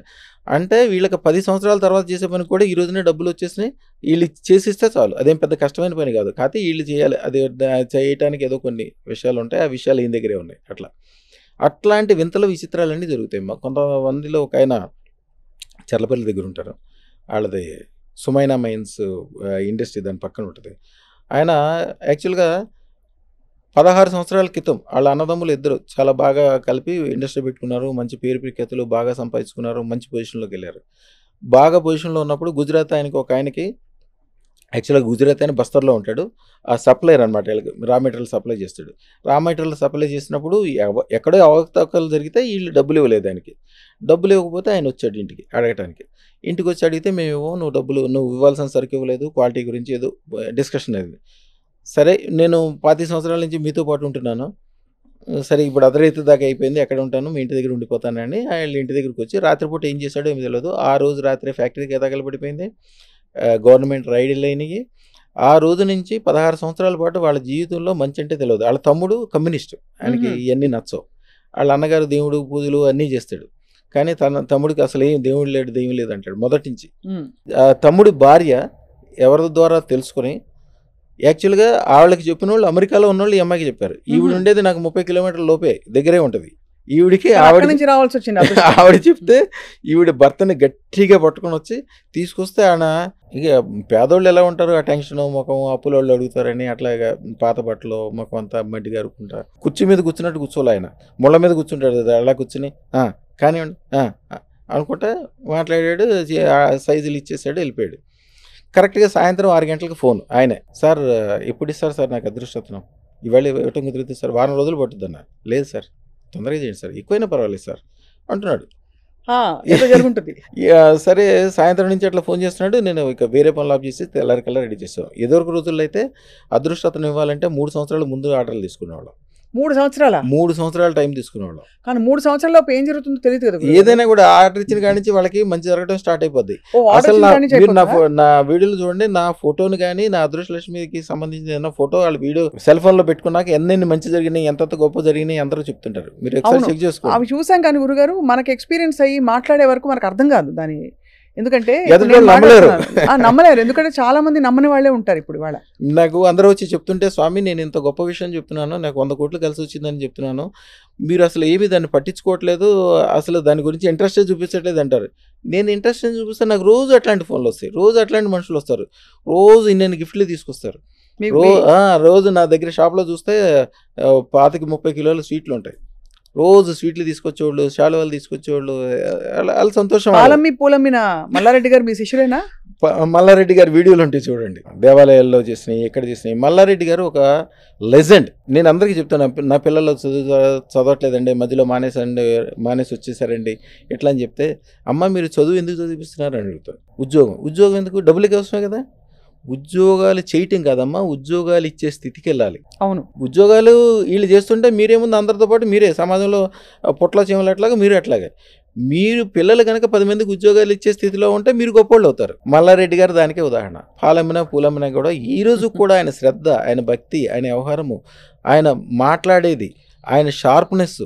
అంటే వీళ్ళకి 10 సంవత్సరాల తర్వాత చేసే పని కూడా ఈ రోజునే డబ్బులు వచ్చేసినాయి, వీళ్ళు చేసిస్తే చాలు, అదేం పెద్ద కష్టమైన పని కాదు. కాకపోతే వీళ్ళు చేయాలి, అది చేయటానికి ఏదో కొన్ని విషయాలు ఉంటాయి, ఆ విషయాలు ఈయన దగ్గరే ఉన్నాయి. అట్లాంటి వింతల విచిత్రాలన్నీ జరుగుతాయి. కొంతమందిలో ఒక ఆయన చర్లపల్లి దగ్గర ఉంటారు, వాళ్ళది సుమైనా మైన్స్ ఇండస్ట్రీ దాని పక్కన ఉంటుంది. ఆయన యాక్చువల్గా 16 సంవత్సరాల క్రితం వాళ్ళ అన్నదమ్ములు 2 చాలా బాగా కలిపి ఇండస్ట్రీ పెట్టుకున్నారు, మంచి పేరు ప్రఖ్యాతులు బాగా సంపాదించుకున్నారు, మంచి పొజిషన్లోకి వెళ్ళారు. బాగా పొజిషన్లో ఉన్నప్పుడు గుజరాత్ ఆయనకి యాక్చువల్గా గుజరాత్ ఆయన బస్తర్లో ఉంటాడు, ఆ సప్లైర్ అనమాట, వీళ్ళకి రా మెటీరియల్ సప్లై చేస్తాడు. రా మెటీరియల్ సప్లై చేసినప్పుడు ఎక్కడో అవకతవకలు జరిగితే వీళ్ళు డబ్బులు ఇవ్వలేదు ఆయనకి. డబ్బులు ఇవ్వకపోతే ఆయన వచ్చాడు ఇంటికి అడగటానికి. ఇంటికి వచ్చి అడిగితే మేమేమో నువ్వు ఇవ్వాల్సిన సరుకు ఇవ్వలేదు, క్వాలిటీ గురించి ఏదో డిస్కషన్ అయింది. సరే, నేను 25 సంవత్సరాల నుంచి మీతో పాటు ఉంటున్నాను, సరే ఇప్పుడు అర్ధరాత్రి దాకా అయిపోయింది, ఎక్కడ ఉంటాను, మీ ఇంటి దగ్గర ఉండిపోతానని వాళ్ళ ఇంటి దగ్గరికి వచ్చి రాత్రిపూట ఏం చేశాడో ఏమి తెలియదు. ఆ రోజు రాత్రి ఫ్యాక్టరీకి తగలబడిపోయింది, గవర్నమెంట్ రైడ్లు అయినాయి. ఆ రోజు నుంచి 16 సంవత్సరాల పాటు వాళ్ళ జీవితంలో మంచి అంటే తెలియదు. వాళ్ళ తమ్ముడు కమ్యూనిస్టు, ఆయనకి ఇవన్నీ నచ్చవు. వాళ్ళ అన్నగారు దేవుడు పూజలు అన్నీ చేస్తాడు, కానీ తమ్ముడికి అసలు ఏం దేవుడు లేడు, దెయ్యం లేదు అంటాడు మొదటి నుంచి. తమ్ముడి భార్య ఎవరి ద్వారా తెలుసుకొని యాక్చువల్గా ఆవిడకి చెప్పిన వాళ్ళు అమెరికాలో ఉన్న వాళ్ళు ఈ అమ్మాయికి చెప్పారు. ఈవిడ ఉండేది నాకు 30 కిలోమీటర్ల లోపే, దగ్గరే ఉంటుంది. ఈవిడికి ఆవిడ చెప్తే ఈవిడ భర్తని గట్టిగా పట్టుకొని వచ్చి తీసుకొస్తే ఆయన, ఇక పేదోళ్ళు ఎలా ఉంటారు, ఆ టెన్షన్ ముఖం, అప్పుల వాళ్ళు అడుగుతారని అట్లాగా పాత బట్టలు ముఖం అంతా మడ్డి గారుకుంటా కుర్చీ మీద కూర్చున్నట్టు కూర్చోలే, ఆయన ముళ్ళ మీద కూర్చుంటాడు కదా, అలా కూర్చుని కానివ్వండి అనుకుంటా మాట్లాడాడు, సైజులు ఇచ్చేసాడు, వెళ్ళిపోయాడు. కరెక్ట్గా సాయంత్రం 6 గంటలకు ఫోన్, ఆయనే, సార్ ఎప్పుడు ఇస్తారు సార్ నాకు అదృష్టం, ఇవాళ ఇవ్వటం కుదురుతుంది సార్, వారం రోజులు పట్టుద్దన్న. లేదు సార్, తొందరగా చేయండి సార్, ఎక్కువైనా పర్వాలేదు సార్ అంటున్నాడు. సరే, సాయంత్రం నుంచి అట్లా ఫోన్ చేస్తున్నాడు. నేను ఇక వేరే పనులు ఆఫ్ చేసి తెల్లారికల్లా రెడీ చేస్తాం. ఎదురు రోజుల్లో అయితే అదృష్టతను ఇవ్వాలంటే 3 సంవత్సరాల ముందు ఆర్డర్లు తీసుకునేవాళ్ళం. 3 సంవత్సరాల 3 సంవత్సరాల టైం తీసుకునేవాళ్ళం. కానీ 3 సంవత్సరాలలోపు ఏం జరుగుతుందో తెలియదు కదా. ఏదైనా కూడా ఆర్డర్ ఇచ్చిన కాడి నుంచి వాళ్ళకి మంచి జరగడం స్టార్ట్ అయిపోద్ది. అసలు నా వీడియోలు చూడండి, నా ఫోటోని కానీ నా అదృష్టలక్ష్మికి సంబంధించిన ఏదైనా ఫోటో వాళ్ళ వీడియో సెల్ ఫోన్ లో పెట్టుకున్నాక ఎన్ని మంచి జరిగినాయి, ఎంత గొప్ప జరిగినాయి అందరూ చెప్తుంటారు. మీరు ఒకసారి చెక్ చేసుకోండి. అవి చూసాం కానీ గురుగారు, మనకి ఎక్స్పీరియన్స్ అయ్యి మాట్లాడే వరకు మనకు అర్థం కాదు దాని, ఎందుకంటే నమ్మలేరు, ఎందుకంటే చాలా మంది నమ్మని వాళ్ళే ఉంటారు. ఇప్పుడు వాళ్ళ నాకు అందరూ వచ్చి చెప్తుంటే, స్వామి నేను ఇంత గొప్ప విషయం చెప్తున్నాను, నాకు 100 కోట్లు కలిసి వచ్చిందని చెప్తున్నాను, మీరు అసలు ఏమీ దాన్ని పట్టించుకోవట్లేదు, అసలు దాని గురించి ఇంట్రెస్టే చూపించట్లేదు అంటారు. నేను ఇంట్రెస్ట్ చూపిస్తే నాకు రోజు అట్లాంటి ఫోన్లు వస్తాయి, రోజు అట్లాంటి మనుషులు వస్తారు, రోజు ఇన్ని గిఫ్ట్లు తీసుకొస్తారు. రోజు నా దగ్గర షాప్లో చూస్తే 25-30 కిలోల స్వీట్లు ఉంటాయి. రోజు స్వీట్లు తీసుకొచ్చేవాళ్ళు, శాలువాలు తీసుకొచ్చేవాళ్ళు, వాళ్ళ సంతోషం. పూలమ్మిన మల్లారెడ్డి గారు మీ శిష్యులేనా? మల్లారెడ్డి గారి వీడియోలు ఉంటాయి చూడండి, దేవాలయాల్లో చేసినాయి, ఎక్కడ చేసినాయి. మల్లారెడ్డి గారు ఒక లెజెండ్. నేను అందరికీ చెప్తాను, నా పిల్లలు చదవట్లేదండి, మధ్యలో మానేసి వచ్చేసారండి ఎట్లా అని చెప్తే, అమ్మ మీరు చదువు ఎందుకు చదివిస్తున్నారు అని అడుగుతారు. ఉద్యోగం ఎందుకు, డబ్బులకి అవసరమే కదా. ఉద్యోగాలు చేయటం కాదమ్మా, ఉద్యోగాలు ఇచ్చే స్థితికి వెళ్ళాలి. అవును, ఉద్యోగాలు వీళ్ళు చేస్తుంటే మీరేముంది, అందరితో పాటు మీరే సమాజంలో పొట్ల చీమలట్లాగా మీరు అట్లాగే, మీరు పిల్లలు కనుక 10 మందికి ఉద్యోగాలు ఇచ్చే స్థితిలో ఉంటే మీరు గొప్పోళ్ళు అవుతారు. మల్లారెడ్డి గారు దానికే ఉదాహరణ. పూలమ్మినా కూడా ఈ రోజు కూడా ఆయన శ్రద్ధ, ఆయన భక్తి, ఆయన వ్యవహారము, ఆయన మాట్లాడేది, ఆయన షార్ప్నెస్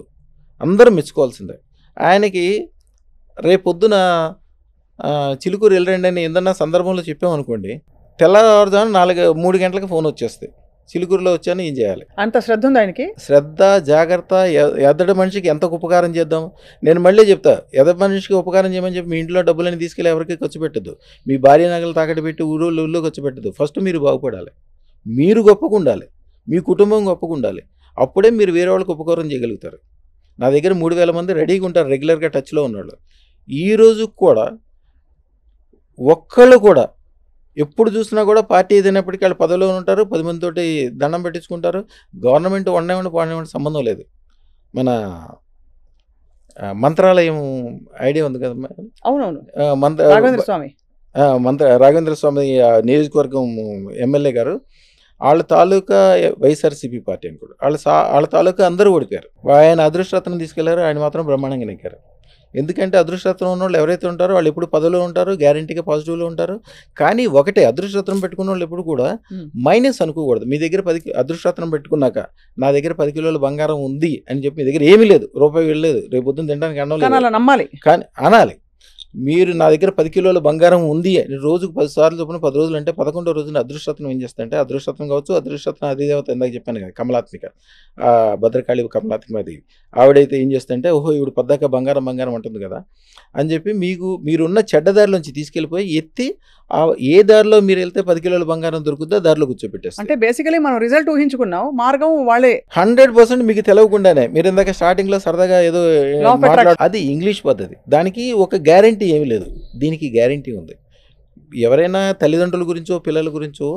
అందరూ మెచ్చుకోవాల్సిందే. ఆయనకి రేపొద్దున చిలుకూరు వెళ్ళరండి అని ఏదన్నా సందర్భంలో చెప్పామనుకోండి, తెల్లవారుజామున 3 గంటలకు ఫోన్ వచ్చేస్తాయి, చిలుకూరులో వచ్చాను, ఏం చేయాలి? అంత శ్రద్ధ ఉంది ఆయనకి. శ్రద్ధ, జాగ్రత్త. ఎదటి మనిషికి ఎంత ఉపకారం చేద్దాం. నేను మళ్ళీ చెప్తా, ఎదటి మనిషికి ఉపకారం చేయమని చెప్పి మీ ఇంట్లో డబ్బులని తీసుకెళ్ళి ఎవరికి ఖర్చు పెట్టద్దు. మీ భార్య నగలు తాకట్టు పెట్టి ఊళ్ళో ఖర్చు పెట్టద్దు. ఫస్ట్ మీరు బాగుపడాలి, మీరు గొప్పగా ఉండాలి, మీ కుటుంబం గొప్పగా ఉండాలి. అప్పుడే మీరు వేరే వాళ్ళకి ఉపకారం చేయగలుగుతారు. నా దగ్గర 3000 మంది రెడీగా ఉంటారు, రెగ్యులర్గా టచ్లో ఉన్నవాళ్ళు. ఈ రోజు కూడా ఒక్కళ్ళు కూడా ఎప్పుడు చూసినా కూడా పార్టీ ఏదైనప్పటికీ వాళ్ళు పదవిలో ఉంటారు, 10 మందితోటి దండం పెట్టించుకుంటారు. గవర్నమెంట్ వండేవండి పోనేవండి సంబంధం లేదు. మన మంత్రాలయం ఐడియా ఉంది కదా, అవునవును, రాఘవేంద్ర స్వామి నియోజకవర్గం ఎమ్మెల్యే గారు, వాళ్ళ తాలూకా వైఎస్ఆర్సీపీ పార్టీ అని కూడా వాళ్ళ తాలూకా అందరూ ఓడిపోయారు. ఆయన అదృష్టరత్నం తీసుకెళ్లారు, ఆయన మాత్రం బ్రహ్మాండంగా నెక్కారు. ఎందుకంటే అదృష్టరత్నం ఉన్న వాళ్ళు ఎవరైతే ఉంటారో వాళ్ళు ఎప్పుడు పదవిలో ఉంటారు, గ్యారంటీగా పాజిటివ్లో ఉంటారు. కానీ ఒకటే, అదృష్టరత్నం పెట్టుకున్న వాళ్ళు ఎప్పుడు కూడా మైనస్ అనుకోకూడదు. మీ దగ్గర 10 అదృష్టరత్నం పెట్టుకున్నాక నా దగ్గర 10 కిలోల బంగారం ఉంది అని చెప్పి మీ దగ్గర ఏమీ లేదు, రూపాయి వెళ్ళలేదు, రేపు పొద్దున్న తినడానికి అన్నం లేదు, నమ్మాలి. కానీ అనాలి, మీరు నా దగ్గర 10 కిలోల బంగారం ఉంది. రోజుకు 10 సార్లు చొప్పున 10 రోజులు అంటే 11వ రోజున అదృష్టరత్నం ఏం చేస్తా అంటే, అదృష్టరత్నం కావచ్చు, అదృష్టరత్నం అధిదేవత ఇందాక చెప్పాను కదా, కమలాత్మిక, భద్రకాళి కమలాత్మికది, ఆవిడైతే ఏం చేస్తుంటే, ఓహో ఇవిడు పద్దాక బంగారం అంటుంది కదా అని చెప్పి మీరున్న చెడ్డదారిలోంచి తీసుకెళ్ళిపోయి ఎత్తి ఏ దారిలో మీరు వెళ్తే 10 కిలోల బంగారం దొరుకుతుందో దారిలో కూర్చోబెట్టేస్తారు. అంటే బేసికలీ మనం రిజల్ట్ ఊహించుకున్నాం, మార్గం వాళ్ళే 100% మీకు తెలియకుండానే. మీరు ఇందాక స్టార్టింగ్ లో సరదాగా ఏదో అది ఇంగ్లీష్ పద్ధతి, దానికి ఒక గ్యారంటీ ఏమీ లేదు, దీనికి గ్యారంటీ ఉంది. ఎవరైనా తల్లిదండ్రుల గురించో పిల్లల గురించో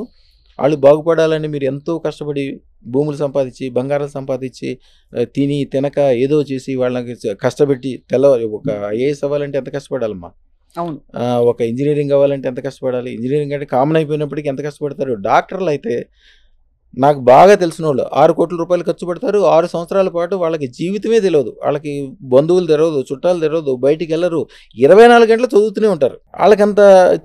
వాళ్ళు బాగుపడాలని మీరు ఎంతో కష్టపడి భూములు సంపాదించి బంగారం సంపాదించి తిని తినక ఏదో చేసి వాళ్ళకి కష్టపెట్టి ఒక ఐఏఎస్ అవ్వాలంటే ఎంత కష్టపడాలమ్మా, అవును, ఒక ఇంజనీరింగ్ అవ్వాలంటే ఎంత కష్టపడాలి, ఇంజనీరింగ్ అంటే కామన్ అయిపోయినప్పటికీ ఎంత కష్టపడతారు. డాక్టర్లు అయితే నాకు బాగా తెలిసిన వాళ్ళు 6 కోట్ల రూపాయలు ఖర్చు పెడతారు, 6 సంవత్సరాల పాటు వాళ్ళకి జీవితమే తెలియదు, వాళ్ళకి బంధువులు తెలియదు, చుట్టాలు తెలియదు, బయటికి వెళ్ళరు, 24 గంటలు చదువుతూనే ఉంటారు. వాళ్ళకంత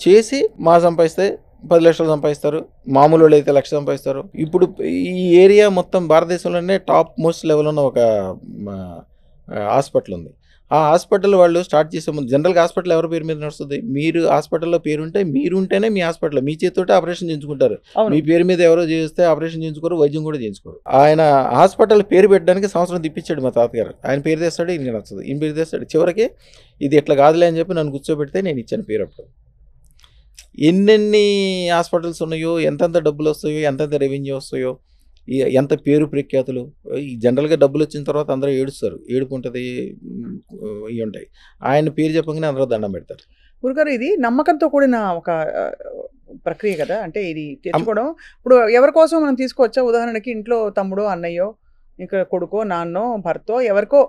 చేసి సంపాదిస్తే 10 లక్షలు సంపాదిస్తారు, మామూలు వాళ్ళు అయితే 1,00,000 సంపాదిస్తారు. ఇప్పుడు ఈ ఏరియా మొత్తం భారతదేశంలోనే టాప్ మోస్ట్ లెవెల్ ఉన్న ఒక హాస్పిటల్ ఉంది. ఆ హాస్పిటల్ వాళ్ళు స్టార్ట్ చేసే ముందు, జనరల్గా హాస్పిటల్ ఎవరి పేరు మీద నడుస్తుంది, మీరు హాస్పిటల్లో పేరుంటే మీరుంటేనే మీ హాస్పిటల్, మీ చేతితోటే ఆపరేషన్ చేయించుకుంటారు. మీ పేరు మీద ఎవరో చేస్తే ఆపరేషన్ చేయించుకోరు, వైద్యం కూడా చేయించుకోరు. ఆయన హాస్పిటల్ పేరు పెట్టడానికి సంవత్సరం తిప్పించాడు మా తాతగారు. ఆయన పేరు తెస్తాడు, ఈయన నచ్చదు, ఈయన పేరు తెస్తాడు. చివరికి ఇది ఇట్లా కాదులే అని చెప్పి నన్ను కూర్చోబెడితే నేను ఇచ్చాను పేరు. అప్పుడు ఎన్నెన్ని హాస్పిటల్స్ ఉన్నాయో, ఎంతెంత డబ్బులు వస్తాయో, ఎంతెంత రెవెన్యూ వస్తాయో, ఎంత పేరు ప్రఖ్యాతులు. ఈ జనరల్గా డబ్బులు వచ్చిన తర్వాత అందరూ ఏడుస్తారు, ఏడుపు ఉంటుంది, ఇవి ఉంటాయి. ఆయన పేరు చెప్పగానే అందరూ దండం పెడతారు. గురుగారు, ఇది నమ్మకంతో కూడిన ఒక ప్రక్రియ కదా, అంటే ఇది తెచ్చుకోవడం. ఇప్పుడు ఎవరి కోసం మనం తీసుకోవచ్చా, ఉదాహరణకి ఇంట్లో తమ్ముడో అన్నయ్యో ఇంకా కొడుకో నాన్నో భర్తో ఎవరికో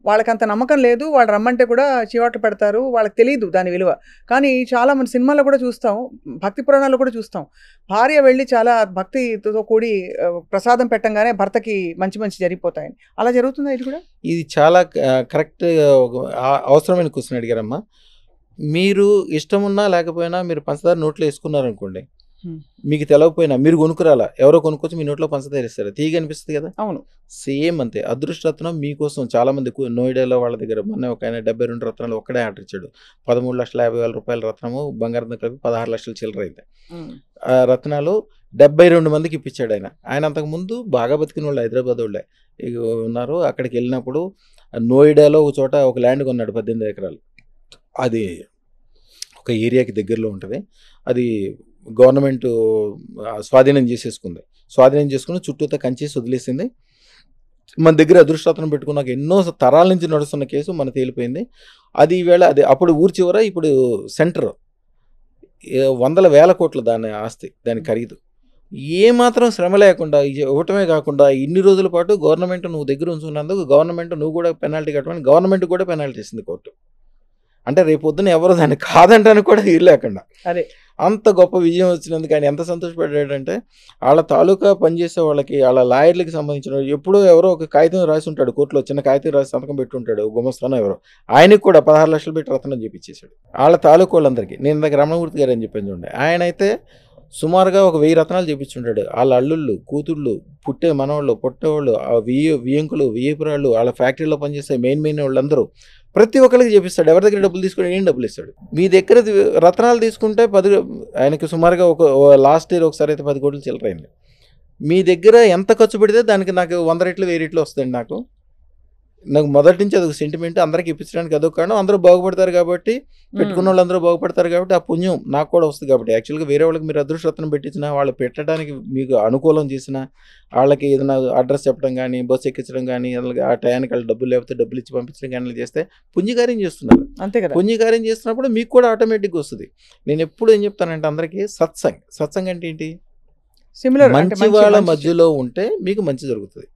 వాళ్ళకంత నమ్మకం లేదు, వాళ్ళు రమ్మంటే కూడా చివాట్లు పెడతారు, వాళ్ళకి తెలియదు దాని విలువ. కానీ చాలా మన సినిమాల్లో కూడా చూస్తాం, భక్తి పురాణాల్లో కూడా చూస్తాం, భార్య వెళ్ళి చాలా భక్తితో కూడి ప్రసాదం పెట్టంగానే భర్తకి మంచి జరిగిపోతాయని. అలా జరుగుతుందా ఇది కూడా? ఇది చాలా కరెక్ట్ అవసరమైన క్వశ్చన్ అడిగారమ్మా. మీరు ఇష్టం ఉన్నా లేకపోయినా మీరు పంచదార నోట్లో వేసుకున్నారనుకోండి, మీకు తెలవకపోయినా మీరు కొనుక్కురాలా, ఎవరో కొనుక్కొచ్చి మీ నోట్లో పంచదార ఇస్తారు, తీగ అనిపిస్తుంది కదా. అవును, సేమ్ అంతే. అదృష్టరత్నం మీకోసం చాలా మంది నోయిడాలో వాళ్ళ దగ్గర మొన్న ఒక ఆయన 72 రత్నాలు ఒక్కడే ఆర్డర్ ఇచ్చాడు. 13,50,000 రూపాయల రత్నము, బంగారం కలిపి 16 లక్షల చిల్లర అయితే ఆ రత్నాలు 72 మందికి ఇప్పించాడు ఆయన. ఆయన అంతకుముందు బాగా బతికిన వాళ్ళు హైదరాబాద్ వాళ్ళే ఉన్నారు. అక్కడికి వెళ్ళినప్పుడు నోయిడాలో ఒక చోట ఒక ల్యాండ్ కొన్నాడు 18 ఎకరాలు. అది ఒక ఏరియాకి దగ్గరలో ఉంటుంది. అది గవర్నమెంట్ స్వాధీనం చేసుకుని చుట్టూతో కంచేసి వదిలేసింది. మన దగ్గర అదృష్టరత్నం పెట్టుకున్నాక ఎన్నో తరాల నుంచి నడుస్తున్న కేసు మన తేలిపోయింది. అది ఈవేళ అది అప్పుడు ఊరి చివర, ఇప్పుడు సెంటర్, 100,000 కోట్లు దాని ఆస్తి, దాని ఖరీదు. ఏమాత్రం శ్రమ లేకుండా ఇవ్వటమే కాకుండా ఇన్ని రోజుల పాటు గవర్నమెంట్ నువ్వు దగ్గర ఉంచుకున్నందుకు గవర్నమెంట్ నువ్వు కూడా పెనాల్టీ కట్టమని గవర్నమెంట్ కూడా పెనాల్టీ ఇస్తుంది కోర్టు. అంటే రేపు పొద్దున ఎవరో దాన్ని కాదంటానికి కూడా వీలు లేకుండా అదే అంత గొప్ప విజయం వచ్చినందుకు ఆయన ఎంత సంతోషపడ్డాడంటే, వాళ్ళ తాలూకా పనిచేసే వాళ్ళకి, వాళ్ళ లాయర్లకి సంబంధించిన ఎప్పుడో ఎవరో ఒక కాగితం రాసి ఉంటాడు కోర్టులో, చిన్న కాగితం రాసి సంతకం పెట్టి ఉంటాడు గుమస్తానో ఎవరో, ఆయనకి కూడా 16 లక్షలు పెట్టి రత్నం చేపించేశాడు వాళ్ళ తాలూకా వాళ్ళందరికీ. నేను ఇందాక రమణమూర్తి గారు అని చెప్పాను చూడండి, ఆయన అయితే సుమారుగా ఒక 1000 రత్నాలు చేపించుంటాడు. వాళ్ళ అల్లుళ్ళు, కూతుళ్ళు, పుట్టే మనవాళ్ళు, పుట్టేవాళ్ళు, ఆ వియ్యంకులు, వియ్యపురాళ్ళు, వాళ్ళ ఫ్యాక్టరీలో పనిచేసే మెయిన్ వాళ్ళందరూ ప్రతి ఒక్కరికి చేపిస్తాడు. ఎవరి దగ్గర డబ్బులు తీసుకొని ఏం డబ్బులు ఇస్తాడు. మీ దగ్గర రత్నాలు తీసుకుంటే 10 ఆయనకి సుమారుగా ఒక లాస్ట్ ఇయర్ ఒకసారి అయితే 10 కోట్లు చిల్లరైంది. మీ దగ్గర ఎంత ఖర్చు పెడితే దానికి నాకు 100 రెట్లు 1000 రెట్లు వస్తుంది. నాకు మొదటి నుంచి అదొక సెంటిమెంట్. అందరికి ఇప్పించడానికి అదొక కారణం. అందరూ బాగుపడతారు కాబట్టి, పెట్టుకున్న వాళ్ళందరూ బాగుపడతారు కాబట్టి ఆ పుణ్యం నాకు కూడా వస్తుంది కాబట్టి. యాక్చువల్గా వేరే వాళ్ళకి మీరు అదృష్టరత్నం పెట్టించినా, వాళ్ళు పెట్టడానికి మీకు అనుకూలం చేసినా, వాళ్ళకి ఏదైనా అడ్రస్ చెప్పడం కానీ, బస్సు ఎక్కించడం కానీ, ఆ టయానికి వాళ్ళు డబ్బులు లేకపోతే డబ్బులు ఇచ్చి పంపించడం కానీ చేస్తే పుణ్యకార్యం చేస్తున్నారు. అంతే కదా. పుణ్యకార్యం చేస్తున్నప్పుడు మీకు కూడా ఆటోమేటిక్గా వస్తుంది. నేను ఎప్పుడు ఏం చెప్తానంటే అందరికీ సత్సంగ్ అంటే ఏంటి? సిమిలర్ మంచి వాళ్ళ మధ్యలో ఉంటే మీకు మంచి జరుగుతుంది.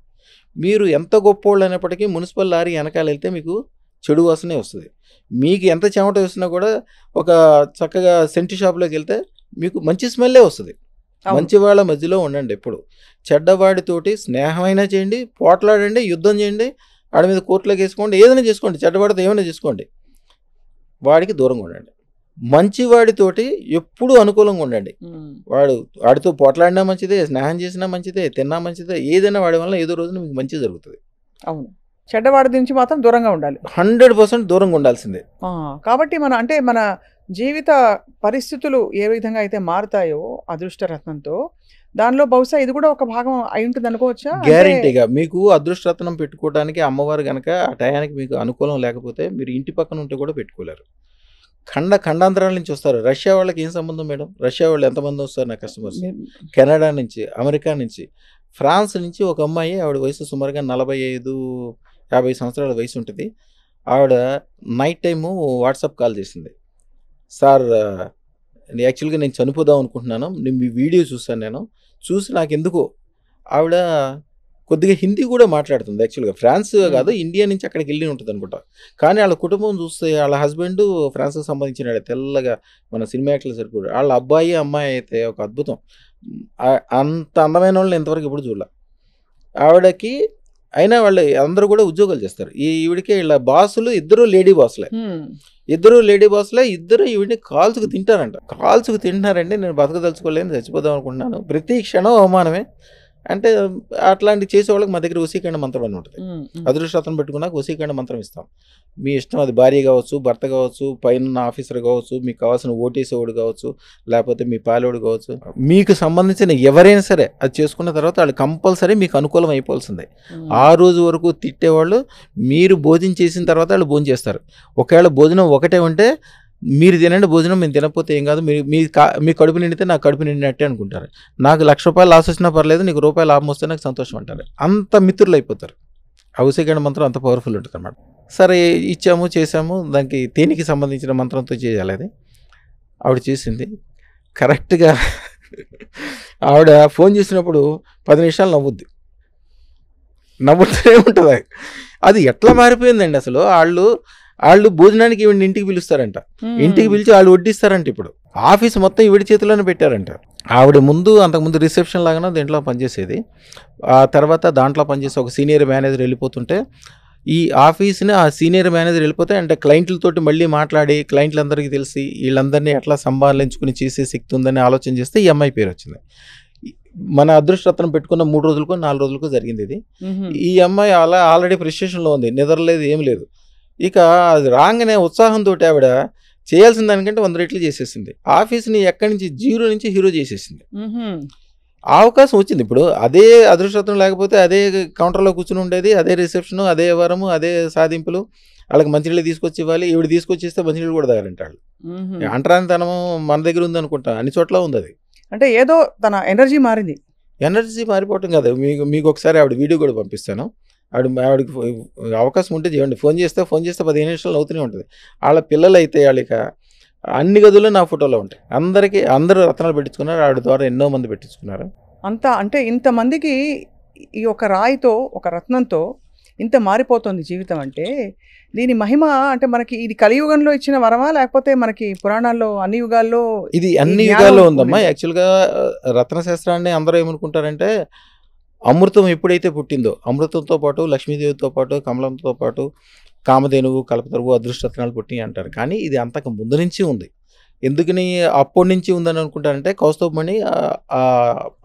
మీరు ఎంత గొప్పోళ్ళు అయినప్పటికీ మున్సిపల్ లారీ వెనకాల వెళ్తే మీకు చెడు వాసనే వస్తుంది. మీకు ఎంత చెమట వేసినా కూడా ఒక చక్కగా సెంటు షాప్లోకి వెళ్తే మీకు మంచి స్మెల్లే వస్తుంది. మంచి వాళ్ళ మధ్యలో ఉండండి. ఎప్పుడు చెడ్డవాడితోటి స్నేహమైనా చేయండి, పోట్లాడండి, యుద్ధం చేయండి, వాడి మీద కోర్టులోకి వేసుకోండి, ఏదైనా చేసుకోండి, చెడ్డవాడితో ఏమైనా చేసుకోండి, వాడికి దూరంగా ఉండండి. మంచివాడితోటి ఎప్పుడూ అనుకూలంగా ఉండండి. వాడితో పోట్లాడినా మంచిదే, స్నేహం చేసినా మంచిదే, తిన్నా మంచిదే, ఏదైనా వాడి వల్ల ఏదో రోజున మీకు మంచి జరుగుతుంది. అవును, చెడ్డవాడి నుంచి మాత్రం దూరంగా ఉండాలి. 100% దూరంగా ఉండాల్సిందే. కాబట్టి మన జీవిత పరిస్థితులు ఏ విధంగా అయితే మారుతాయో అదృష్టరత్నంతో, దానిలో బహుశా ఇది కూడా ఒక భాగం అయి ఉంటుంది అనుకోవచ్చా? గ్యారంటీగా మీకు అదృష్టరత్నం పెట్టుకోవడానికి అమ్మవారు కనుక ఆ టయానికి మీకు అనుకూలం లేకపోతే మీరు ఇంటి పక్కన ఉంటే కూడా పెట్టుకోలేరు. ఖండాంతరాల నుంచి వస్తారు. రష్యా వాళ్ళకి ఏం సంబంధం మేడం? రష్యా వాళ్ళు ఎంతమంది వస్తారు నా కస్టమర్స్? కెనడా నుంచి, అమెరికా నుంచి, ఫ్రాన్స్ నుంచి ఒక అమ్మాయి, ఆవిడ వయసు సుమారుగా 45-50 సంవత్సరాల వయసు ఉంటుంది. ఆవిడ నైట్ టైము వాట్సాప్ కాల్ చేసింది. సార్ యాక్చువల్గా నేను చనిపోదాం అనుకుంటున్నాను, నేను మీ వీడియో చూసాను, చూసి నాకు ఎందుకో ఆవిడ కొద్దిగా హిందీ కూడా మాట్లాడుతుంది. యాక్చువల్గా ఫ్రాన్స్ కాదు, ఇండియా నుంచి అక్కడికి వెళ్ళి ఉంటుంది అనుకుంటా. కానీ వాళ్ళ కుటుంబం చూస్తే వాళ్ళ హస్బెండ్ ఫ్రాన్స్కి సంబంధించిన తెల్లగా మన సినిమా యాక్టర్లు సరిపోడు. వాళ్ళ అబ్బాయి అమ్మాయి అయితే ఒక అద్భుతం. అంత అందమైన వాళ్ళని ఇంతవరకు ఎప్పుడు చూడాల ఆవిడకి. అయినా వాళ్ళు అందరూ కూడా ఉద్యోగాలు చేస్తారు. ఈవిడికి వీళ్ళ బాసులు ఇద్దరు లేడీ బాసులే, ఇద్దరు ఈవిడిని కాల్చుకు తింటున్నారండి. నేను బతకదలుచుకోలేను, చచ్చిపోదాం అనుకుంటున్నాను, ప్రతి క్షణం అవమానమే. అంటే అట్లాంటి చేసే వాళ్ళకి మా దగ్గర వశీకరణ మంత్రం అని ఉంటుంది. అదృష్టరత్నం పెట్టుకున్నాక వశీకరణ మంత్రం ఇస్తాం. మీ ఇష్టం, అది భార్య కావచ్చు, భర్త కావచ్చు, పైన ఆఫీసర్ కావచ్చు, మీకు కావాల్సిన ఓటేసేవాడు కావచ్చు, లేకపోతే మీ పాలేవాడు కావచ్చు, మీకు సంబంధించిన ఎవరైనా సరే అది చేసుకున్న తర్వాత వాళ్ళు కంపల్సరీ మీకు అనుకూలం అయిపోవాల్సిందే. ఆ రోజు వరకు తిట్టేవాళ్ళు మీరు భోజనం చేసిన తర్వాత వాళ్ళు భోజనం చేస్తారు. ఒకవేళ భోజనం ఒకటే ఉంటే మీరు తినండి భోజనం, మేము తినకపోతే ఏం కాదు, మీ కడుపు నిండితే నాకు కడుపు నిండినట్టే అనుకుంటారు. నాకు ₹1,00,000 లాస్ వచ్చినా పర్లేదు, నీకు రూపాయలు లాభం వస్తే నాకు సంతోషం అంటారు. అంత మిత్రులు అయిపోతారు. వశీకరణ మంత్రం అంత పవర్ఫుల్ ఉంటుంది అన్నమాట. సరే ఇచ్చాము, చేసాము. దానికి తేనికి సంబంధించిన మంత్రంతో చేయాలి. అది ఆవిడ చేసింది కరెక్ట్గా. ఆవిడ ఫోన్ చేసినప్పుడు 10 నిమిషాలు నవ్వుతూనే ఉంటుంది. అది ఎట్లా మారిపోయిందండి అసలు. వాళ్ళు భోజనానికి ఈవిడ ఇంటికి పిలుస్తారంట, ఇంటికి పిలిచి వాళ్ళు వడ్డిస్తారంట. ఇప్పుడు ఆఫీస్ మొత్తం ఈవిడ చేతిలోనే పెట్టారంట. ఆవిడ అంతకుముందు రిసెప్షన్ లాగానే దీంట్లో పనిచేసేది. ఆ తర్వాత దాంట్లో పనిచేసే ఒక సీనియర్ మేనేజర్ వెళ్ళిపోతుంటే, ఈ ఆఫీస్ని ఆ సీనియర్ మేనేజర్ వెళ్ళిపోతే అంటే క్లయింట్లతోటి మళ్ళీ మాట్లాడి క్లయింట్లందరికీ తెలిసి వీళ్ళందరినీ ఎట్లా సంభాళించుకుని చేసే శక్తి ఉందని ఆలోచన చేస్తే ఈ అమ్మాయి పేరు వచ్చింది. మన అదృష్టరత్నం పెట్టుకున్న 3 రోజులకో 4 రోజులకో జరిగింది ఇది. ఈ అమ్మాయి ఆల్రెడీ ప్రెస్టేషన్లో ఉంది, నిద్రలేదు, ఏం లేదు. ఇక అది రాగానే ఉత్సాహంతో ఆవిడ చేయాల్సిన దానికంటే 100 రెట్లు చేసేసింది. ఆఫీస్ని ఎక్కడి నుంచి 0 నుంచి హీరో చేసేసింది. అవకాశం వచ్చింది. ఇప్పుడు అదే అదృష్టం లేకపోతే అదే కౌంటర్లో కూర్చుని ఉండేది, అదే రిసెప్షన్, అదే వరము, అదే సాధింపులు. వాళ్ళకి మంచినీళ్ళు తీసుకొచ్చి ఇవ్వాలి. ఈవిడ తీసుకొచ్చి ఇస్తే మంచినీళ్ళు కూడా తాగాలంట వాళ్ళు. అంటరానితనం మన దగ్గర ఉంది అనుకుంటా, అన్ని చోట్ల ఉంది అది. అంటే ఏదో తన ఎనర్జీ మారింది. ఎనర్జీ మారిపోవటం కాదు. మీకు ఒకసారి ఆవిడ వీడియో కూడా పంపిస్తాను. ఆవిడకి అవకాశం ఉంటే చేయండి. ఫోన్ చేస్తే 15 నిమిషాలు అవుతూనే ఉంటుంది. వాళ్ళ పిల్లలు అయితే వాళ్ళకి అన్ని గదుల్లో నా ఫోటోలో ఉంటాయి. అందరూ రత్నాలు పెట్టించుకున్నారు. ఆవిడ ద్వారా ఎన్నో మంది పెట్టించుకున్నారు. అంటే ఇంతమందికి ఈ ఒక రాయితో, ఒక రత్నంతో ఇంత మారిపోతుంది జీవితం. అంటే దీని మహిమ అంటే మనకి ఇది కలియుగంలో ఇచ్చిన వరమా, లేకపోతే మనకి పురాణాల్లో అన్ని యుగాల్లో? ఇది అన్ని యుగాల్లో ఉందమ్మా. యాక్చువల్గా రత్నశాస్త్రాన్ని అందరూ ఏమనుకుంటారంటే, అమృతం ఎప్పుడైతే పుట్టిందో, అమృతంతో పాటు లక్ష్మీదేవితో పాటు కమలంతో పాటు కామధేనువు, కల్పతరువు, అదృష్టరత్నాలు పుట్టినాయి అంటారు. కానీ ఇది అంతకు ముందు నుంచి ఉంది. ఎందుకని అప్పటి నుంచి ఉందని అనుకుంటారంటే కౌస్తుభమణి ఆ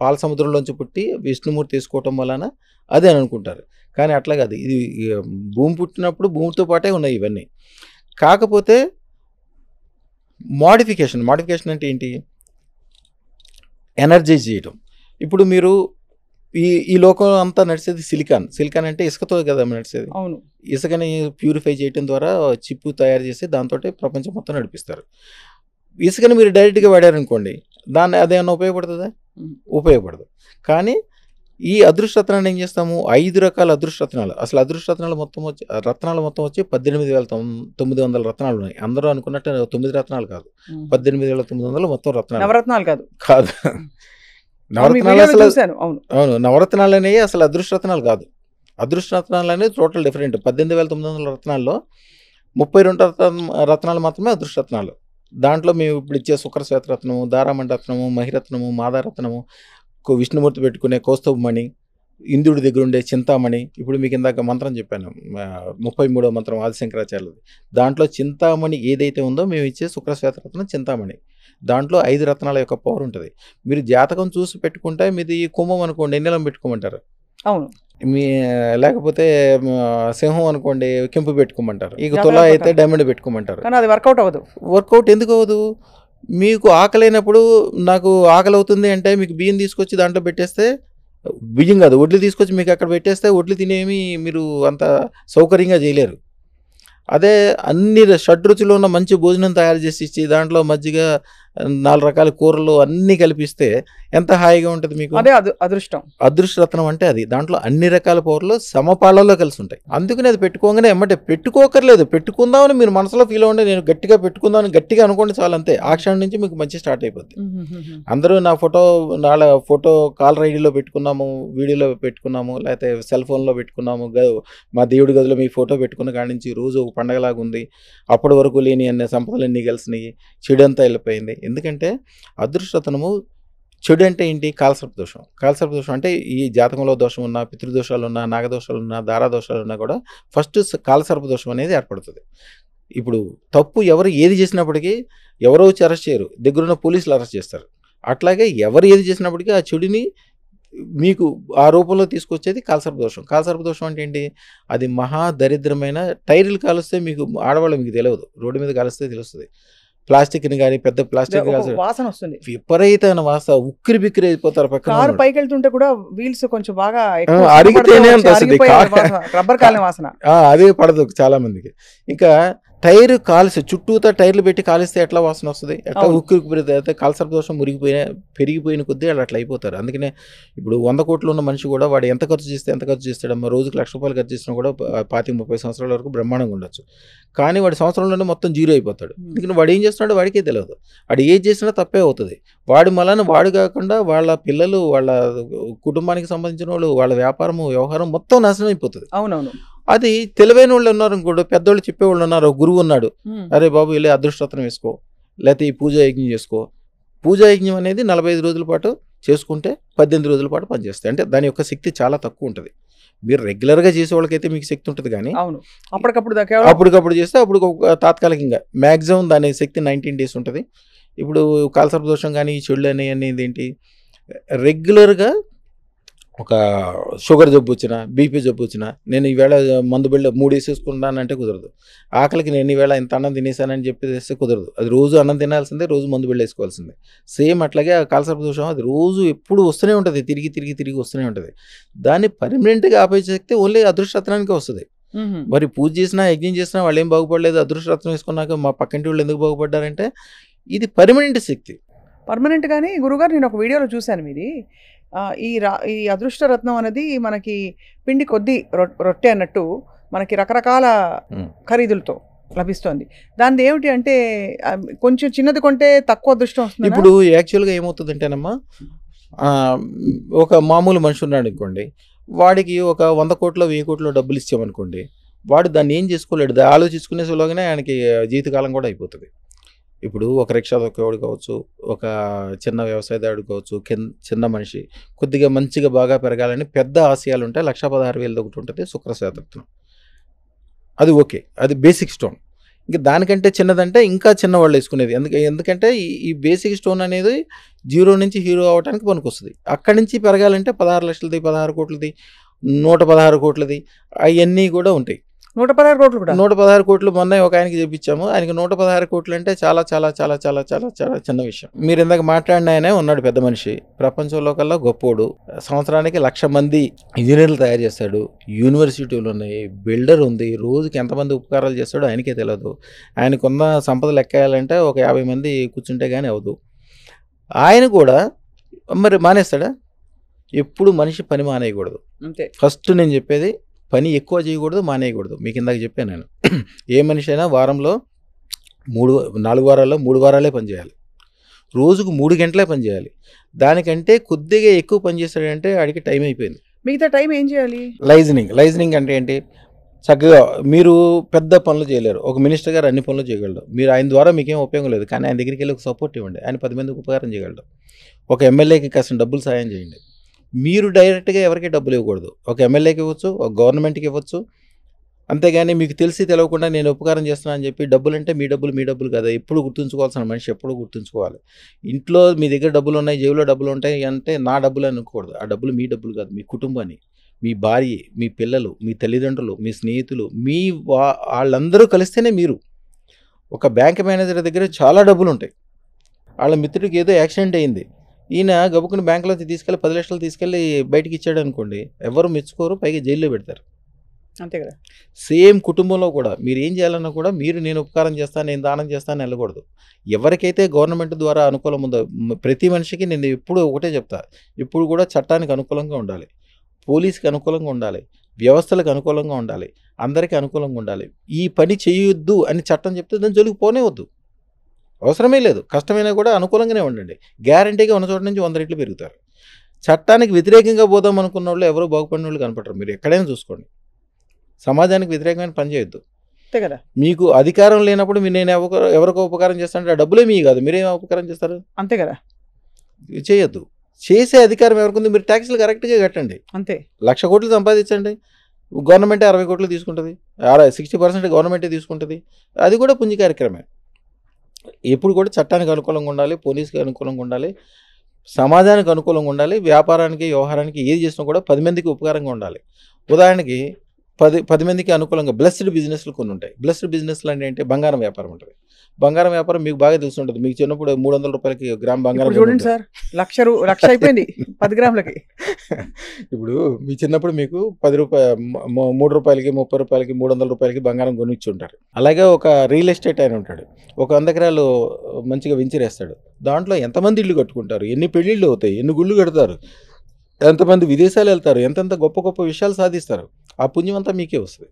పాల సముద్రంలోంచి పుట్టి విష్ణుమూర్తి తీసుకోవటం వలన అదే అని అనుకుంటారు. కానీ అట్లా కాదు. ఇది భూమి పుట్టినప్పుడు భూమితో పాటే ఉన్నాయి ఇవన్నీ. కాకపోతే మోడిఫికేషన్ అంటే ఏంటి? ఎనర్జైజ్ చేయటం. ఇప్పుడు మీరు ఈ లోకం అంతా నడిచేది సిలికాన్ అంటే ఇసుకతో కదా నడిచేది. అవును. ఇసుకని ప్యూరిఫై చేయడం ద్వారా చిప్పు తయారు చేసి దాంతో ప్రపంచం మొత్తం నడిపిస్తారు. ఇసుకని మీరు డైరెక్ట్గా వాడారనుకోండి, దాన్ని అదేమన్నా ఉపయోగపడుతుందా? ఉపయోగపడదు. కానీ ఈ అదృష్టరత్నాన్ని ఏం చేస్తాము? 5 రకాల అదృష్టరత్నాలు. అసలు అదృష్టరత్నాలు మొత్తం వచ్చి 18,900 రత్నాలు ఉన్నాయి. అందరూ అనుకున్నట్టు 9 రత్నాలు కాదు, 18,900 మొత్తం రత్నాలు. నవరత్నాలు కాదు. నవరత్నాలు అసలు అవును, నవరత్నాలు అనేవి అసలు అదృష్టరత్నాలు కాదు. అదృష్టరత్నాలు అనేది టోటల్ డిఫరెంట్. 18,900 రత్నాల్లో 32 రత్నాలు మాత్రమే అదృష్టరత్నాలు. దాంట్లో మేము ఇప్పుడు ఇచ్చే శుక్రశ్వేతరత్నము, దారామణరత్నము, మహిరత్నము, మాదారత్నము, విష్ణుమూర్తి పెట్టుకునే కౌస్తుభమణి, ఇంద్రుడి దగ్గర ఉండే చింతామణి. ఇప్పుడు మీకు ఇందాక మంత్రం చెప్పాను, 33వ మంత్రం ఆదిశంకరాచార్యులది. దాంట్లో చింతామణి ఏదైతే ఉందో మేము ఇచ్చే శుక్రశ్వేతరత్నం చింతామణి. దాంట్లో 5 రత్నాల యొక్క పవర్ ఉంటుంది. మీరు జాతకం చూసి పెట్టుకుంటే మీది కుంభం అనుకోండి, ఎన్నెలం పెట్టుకోమంటారు. అవును. లేకపోతే సింహం అనుకోండి, కెంపు పెట్టుకోమంటారు. ఇక తుల అయితే డైమండ్ పెట్టుకోమంటారు. కానీ అది వర్కౌట్ అవ్వదు. వర్కౌట్ ఎందుకు అవ్వదు? మీకు ఆకలి అయినప్పుడు నాకు ఆకలి అవుతుంది అంటే మీకు బియ్యం తీసుకొచ్చి దాంట్లో పెట్టేస్తే, బియ్యం కాదు వడ్లు తీసుకొచ్చి మీకు అక్కడ పెట్టేస్తే వడ్లు తినేమి మీరు అంత సౌకర్యంగా చేయలేరు. అదే అన్ని షడ్రుచులు ఉన్న మంచి భోజనం తయారు చేసి ఇచ్చి దాంట్లో మజ్జిగ 4 రకాల కూరలు అన్నీ కలిపిస్తే ఎంత హాయిగా ఉంటుంది మీకు. అదే అదృష్టం. అదృష్టరత్నం అంటే అది. దాంట్లో అన్ని రకాల పవర్లు సమపాళ్ళలో కలిసి ఉంటాయి. అందుకని అది పెట్టుకోగానే ఎమ్మటే పెట్టుకోకర్లేదు, పెట్టుకుందామని మీరు మనసులో ఫీల్ అవ్వండి, నేను గట్టిగా పెట్టుకుందామని గట్టిగా అనుకోండి చాలు, అంతే. ఆ క్షణం నుంచి మీకు మంచి స్టార్ట్ అయిపోద్ది. అందరూ నా ఫోటో కాలర్ ఐడిలో పెట్టుకున్నాము, వీడియోలో పెట్టుకున్నాము, లేకపోతే సెల్ ఫోన్లో పెట్టుకున్నాము, మా దేవుడి గదిలో మీ ఫోటో పెట్టుకున్న కాడి నుంచి రోజు ఒక పండగలాగా ఉంది, అప్పటి వరకు లేని అన్ని సంపదలన్నీ కలిసినాయి, చెడంతా వెళ్ళిపోయింది. ఎందుకంటే అదృష్టరత్నము చెడు అంటే ఏంటి? కాలసర్ప దోషం. కాలసర్ప దోషం అంటే ఈ జాతకంలో దోషం ఉన్నా, పితృదోషాలు ఉన్నా, నాగదోషాలు ఉన్నా, దారాదోషాలు ఉన్నా కూడా ఫస్ట్ కాలసర్ప దోషం అనేది ఏర్పడుతుంది. ఇప్పుడు తప్పు ఎవరు ఏది చేసినప్పటికీ ఎవరో వచ్చి అరెస్ట్ చేయరు, దగ్గరున్న పోలీసులు అరెస్ట్ చేస్తారు. అట్లాగే ఎవరు ఏది చేసినప్పటికీ ఆ చెడుని మీకు ఆ రూపంలో తీసుకొచ్చేది కాలసర్ప దోషం. కాలసర్ప దోషం అంటే ఏంటి? అది మహా దరిద్రమైన టైర్లు కాలుస్తే మీకు ఆడవాళ్ళు మీకు తెలియదు, రోడ్డు మీద కాలుస్తే తెలుస్తుంది. ప్లాస్టిక్ని కానీ పెద్ద ప్లాస్టిక్ వాసన వస్తుంది, విపరీతమైన వాసన, ఉక్కిరి బిక్కిరి అయిపోతారు. పక్కన కారు పైకి వెళ్తుంటే కూడా వీల్స్ కొంచెం బాగా అరిగితేనే రబ్బర్ కాలిన వాసన అదే పడదు చాలా మందికి. ఇంకా టైర్ కాలిస్తే చుట్టూతా టైర్లు పెట్టి కాలిస్తే ఎట్లా వాసన వస్తుంది, ఎట్లా ఉక్కిరి అయితే కాలసర్ప దోషం పెరిగిపోయిన కొద్దీ వాళ్ళు అట్లా అయిపోతారు. అందుకనే ఇప్పుడు 100 కోట్లు ఉన్న మనిషి కూడా వాడు ఎంత ఖర్చు చేస్తాడమ్మా, రోజుకి ₹1,00,000 ఖర్చు చేసినా కూడా 25-30 సంవత్సరాల వరకు బ్రహ్మాండంగా ఉండొచ్చు. కానీ వాడి సంవత్సరంలోనే మొత్తం జీరో అయిపోతాడు. ఎందుకంటే వాడు ఏం చేస్తున్నాడో వాడికే తెలియదు. వాడు ఏది చేసినా తప్పే అవుతుంది. వాడి మళ్ళీ వాడు కాకుండా వాళ్ళ పిల్లలు, వాళ్ళ కుటుంబానికి సంబంధించిన వాళ్ళు, వాళ్ళ వ్యాపారము వ్యవహారం మొత్తం నాశనం అయిపోతుంది. అవునవును. అది తెలివైన వాళ్ళు ఉన్నారు ఇంకోటి, పెద్దోళ్ళు చెప్పేవాళ్ళు ఉన్నారు, గురువు ఉన్నాడు, అరే బాబు వెళ్ళి అదృష్టరత్నం వేసుకో, లేకపోతే ఈ పూజా యజ్ఞం చేసుకో. పూజా యజ్ఞం అనేది 45 రోజుల పాటు చేసుకుంటే 18 రోజుల పాటు పనిచేస్తాయి. అంటే దాని యొక్క శక్తి చాలా తక్కువ ఉంటుంది. మీరు రెగ్యులర్గా చేసే వాళ్ళకైతే మీకు శక్తి ఉంటుంది, కానీ అప్పటికప్పుడు చేస్తే అప్పుడు తాత్కాలికంగా మ్యాక్సిమం దాని శక్తి 19 days ఉంటుంది. ఇప్పుడు కాలసర్ప దోషం కానీ ఈ చెడులు అనేది ఏంటి, రెగ్యులర్గా ఒక షుగర్ జబ్బు వచ్చినా, బీపీ జబ్బు వచ్చినా, నేను ఈవేళ మందు బిళ్ళ 3 వేసేసుకున్నానంటే కుదరదు. ఆకలికి నేను ఈవేళ ఇంత అన్నం తినేసానని చెప్పేస్తే కుదరదు. అది రోజు అన్నం తినాల్సిందే, రోజు మందు బిళ్ళ వేసుకోవాల్సిందే. సేమ్ అట్లాగే ఆ కాలసర్ప దోషం అది రోజు ఎప్పుడు వస్తూనే ఉంటుంది, తిరిగి వస్తూనే ఉంటుంది. దాన్ని పర్మనెంట్గా ఆపే శక్తి ఓన్లీ అదృష్టరత్నానికే వస్తుంది. మరి పూజ చేసినా యజ్ఞం చేసినా వాళ్ళు ఏం బాగుపడలేదు, అదృష్టరత్నం వేసుకున్నాక మా పక్కింటి వాళ్ళు ఎందుకు బాగుపడ్డారంటే ఇది పర్మనెంట్ శక్తి. పర్మనెంట్. కానీ గురుగారు నేను ఒక వీడియోలో చూశాను మీది, ఈ అదృష్టరత్నం అనేది మనకి పిండి కొద్ది రొట్టె అన్నట్టు మనకి రకరకాల ఖరీదులతో లభిస్తుంది. దాని ఏమిటి అంటే కొంచెం చిన్నది కొంటే తక్కువ అదృష్టం వస్తుంది. ఇప్పుడు యాక్చువల్గా ఏమవుతుందంటేనమ్మా, ఒక మామూలు మనిషి ఉన్నాడు అనుకోండి, వాడికి ఒక 100 కోట్లో 1000 కోట్లో డబ్బులు ఇచ్చామనుకోండి, వాడు దాన్ని ఏం చేసుకోలేడు, ఆలోచించుకునే సులోగానే ఆయనకి జీవితకాలం కూడా అయిపోతుంది. ఇప్పుడు ఒక రిక్షా దొక్కేవాడు కావచ్చు, ఒక చిన్న వ్యవసాయదారుడు కావచ్చు, చిన్న మనిషి కొద్దిగా మంచిగా బాగా పెరగాలని పెద్ద ఆశయాలు ఉంటాయి. 1,16,000 ఒకటి ఉంటుంది శుక్రశ్వేతరత్నం, అది ఓకే, అది బేసిక్ స్టోన్. ఇంకా దానికంటే చిన్నదంటే ఇంకా చిన్నవాళ్ళు వేసుకునేది. ఎందుకంటే ఈ బేసిక్ స్టోన్ అనేది 0 నుంచి హీరో అవ్వడానికి పనికొస్తుంది. అక్కడి నుంచి పెరగాలంటే 16 లక్షలది, 16 కోట్లది, 116 కోట్లది అవన్నీ కూడా ఉంటాయి. 116 కోట్లు కూడా 116 కోట్లు మొన్న ఒక ఆయనకి చెప్పించాము. ఆయనకి 116 కోట్లు అంటే చాలా చాలా చాలా చాలా చాలా చాలా చిన్న విషయం. మీరు ఇందాక మాట్లాడిన ఆయనే ఉన్నాడు పెద్ద మనిషి, ప్రపంచంలో కల్లా గొప్పోడు, సంవత్సరానికి 1,00,000 మంది ఇంజనీర్లు తయారు చేస్తాడు, యూనివర్సిటీలు ఉన్నాయి, బిల్డర్ ఉంది, రోజుకి ఎంతమంది ఉపకారాలు చేస్తాడో ఆయనకే తెలియదు. ఆయనకున్న సంపద లెక్కేయాలంటే ఒక 50 మంది కూర్చుంటే కానీ అవ్వదు. ఆయన కూడా మరి మానేస్తాడా? ఎప్పుడు మనిషి పని మానేయకూడదు. అంతే. ఫస్ట్ నేను చెప్పేది పని ఎక్కువ చేయకూడదు, మానేయకూడదు. మీకు ఇందాక చెప్పాను నేను, ఏ మనిషి అయినా వారంలో 4 వారాల్లో 3 వారాలే పని చేయాలి, రోజుకు 3 గంటలే పని చేయాలి. దానికంటే కొద్దిగా ఎక్కువ పని చేస్తాడంటే వాడికి టైం అయిపోయింది. మిగతా టైం ఏం చేయాలి? లైజనింగ్ అంటే ఏంటి? చక్కగా మీరు పెద్ద పనులు చేయలేరు, ఒక మినిస్టర్ గారు అన్ని పనులు చేయగలడు, మీరు ఆయన ద్వారా మీకేం ఉపయోగం లేదు, కానీ ఆయన దగ్గరికి వెళ్ళి ఒక సపోర్ట్ ఇవ్వండి, ఆయన 10 మందికి ఉపకారం చేయగలడు. ఒక ఎమ్మెల్యేకి కాస్త డబ్బులు సాయం చేయండి. మీరు డైరెక్ట్గా ఎవరికి డబ్బులు ఇవ్వకూడదు. ఒక ఎమ్మెల్యేకి ఇవ్వచ్చు, ఒక గవర్నమెంట్కి ఇవ్వచ్చు, అంతేగాని మీకు తెలిసి తెలియకుండా నేను ఉపకారం చేస్తున్నాను అని చెప్పి డబ్బులు అంటే మీ డబ్బులు కదా. ఎప్పుడు గుర్తుంచుకోవాల్సిన మనిషి ఎప్పుడు గుర్తుంచుకోవాలి. ఇంట్లో మీ దగ్గర డబ్బులు ఉన్నాయి, జేబులో డబ్బులు ఉంటాయి అంటే నా డబ్బులు అనుకోకూడదు. ఆ డబ్బులు మీ డబ్బులు కాదు, మీ కుటుంబాన్ని, మీ భార్య, మీ పిల్లలు, మీ తల్లిదండ్రులు, మీ స్నేహితులు, వాళ్ళందరూ కలిస్తేనే మీరు. ఒక బ్యాంక్ మేనేజర్ దగ్గర చాలా డబ్బులు ఉంటాయి, వాళ్ళ మిత్రుడికి ఏదో యాక్సిడెంట్ అయింది, ఈయన గబుకుని బ్యాంకులో తీసుకెళ్ళి 10 లక్షలు తీసుకెళ్ళి బయటికి ఇచ్చాడు అనుకోండి, ఎవరు మెచ్చుకోరు, పైగా జైల్లో పెడతారు. అంతే కదా. సేమ్ కుటుంబంలో కూడా మీరు ఏం చేయాలన్నా కూడా మీరు నేను ఉపకారం చేస్తాను, నేను దానం చేస్తాను వెళ్ళకూడదు. ఎవరికైతే గవర్నమెంట్ ద్వారా అనుకూలం ఉందో ప్రతి మనిషికి నేను ఎప్పుడు ఒకటే చెప్తా, ఇప్పుడు కూడా చట్టానికి అనుకూలంగా ఉండాలి, పోలీస్కి అనుకూలంగా ఉండాలి, వ్యవస్థలకు అనుకూలంగా ఉండాలి, అందరికీ అనుకూలంగా ఉండాలి. ఈ పని చేయొద్దు అని చట్టం చెప్తే దాని జోలికి పోనే వద్దు, అవసరమే లేదు. కష్టమైనా కూడా అనుకూలంగానే ఉండండి, గ్యారంటీగా ఉన్న చోట నుంచి 100 రెట్లు పెరుగుతారు. చట్టానికి వ్యతిరేకంగా పోదాం అనుకున్న వాళ్ళు ఎవరో బాగుపడిన వాళ్ళు కనపడరు. మీరు ఎక్కడైనా చూసుకోండి, సమాజానికి వ్యతిరేకమైన పని చేయొద్దు. అంతే కదా. మీకు అధికారం లేనప్పుడు నేను ఎవరికో ఉపకారం చేస్తానంటే ఆ డబ్బులే మీ కాదు, మీరేం ఉపకారం చేస్తారు? అంతే కదా. చేయొద్దు. చేసే అధికారం ఎవరికి ఉంది? మీరు ట్యాక్స్లు కరెక్ట్గా కట్టండి. అంతే. 1,00,000 కోట్లు సంపాదించండి, గవర్నమెంటే 60 కోట్లు తీసుకుంటుంది, 60% గవర్నమెంటే తీసుకుంటుంది, అది కూడా పుణ్య కార్యక్రమే. ఎప్పుడు కూడా చట్టానికి అనుకూలంగా ఉండాలి, పోలీస్కి అనుకూలంగా ఉండాలి, సమాజానికి అనుకూలంగా ఉండాలి, వ్యాపారానికి వ్యవహారానికి ఏది చేసినా కూడా 10 మందికి ఉపకారంగా ఉండాలి. ఉదాహరణకి 10 మందికి అనుకూలంగా బ్లెస్డ్ బిజినెస్లు కొన్ని ఉంటాయి. బ్లెస్డ్ బిజినెస్లు అంటే బంగారం వ్యాపారం ఉంటుంది. బంగారం వ్యాపారం మీకు బాగా తెలిసి ఉంటుంది. మీకు చిన్నప్పుడు 300 రూపాయలకి గ్రామ్ బంగారం చూడండి సార్, 1,00,000 అయిపోయింది 10 గ్రాములకి. ఇప్పుడు మీ చిన్నప్పుడు మీకు 10 రూపాయలు 3 రూపాయలకి 30 రూపాయలకి 300 రూపాయలకి బంగారం కొనిచ్చి ఉంటారు. అలాగే ఒక రియల్ ఎస్టేట్ ఆయన ఉంటాడు, ఒక 100 ఎకరాలు మంచిగా వెంచరేస్తాడు, దాంట్లో ఎంతమంది ఇళ్ళు కట్టుకుంటారు, ఎన్ని పెళ్ళిళ్ళు అవుతాయి, ఎన్ని గుళ్ళు కడతారు, ఎంతమంది విదేశాలు వెళ్తారు, ఎంతెంత గొప్ప గొప్ప విషయాలు సాధిస్తారు, ఆ పుణ్యం అంతా మీకే వస్తుంది.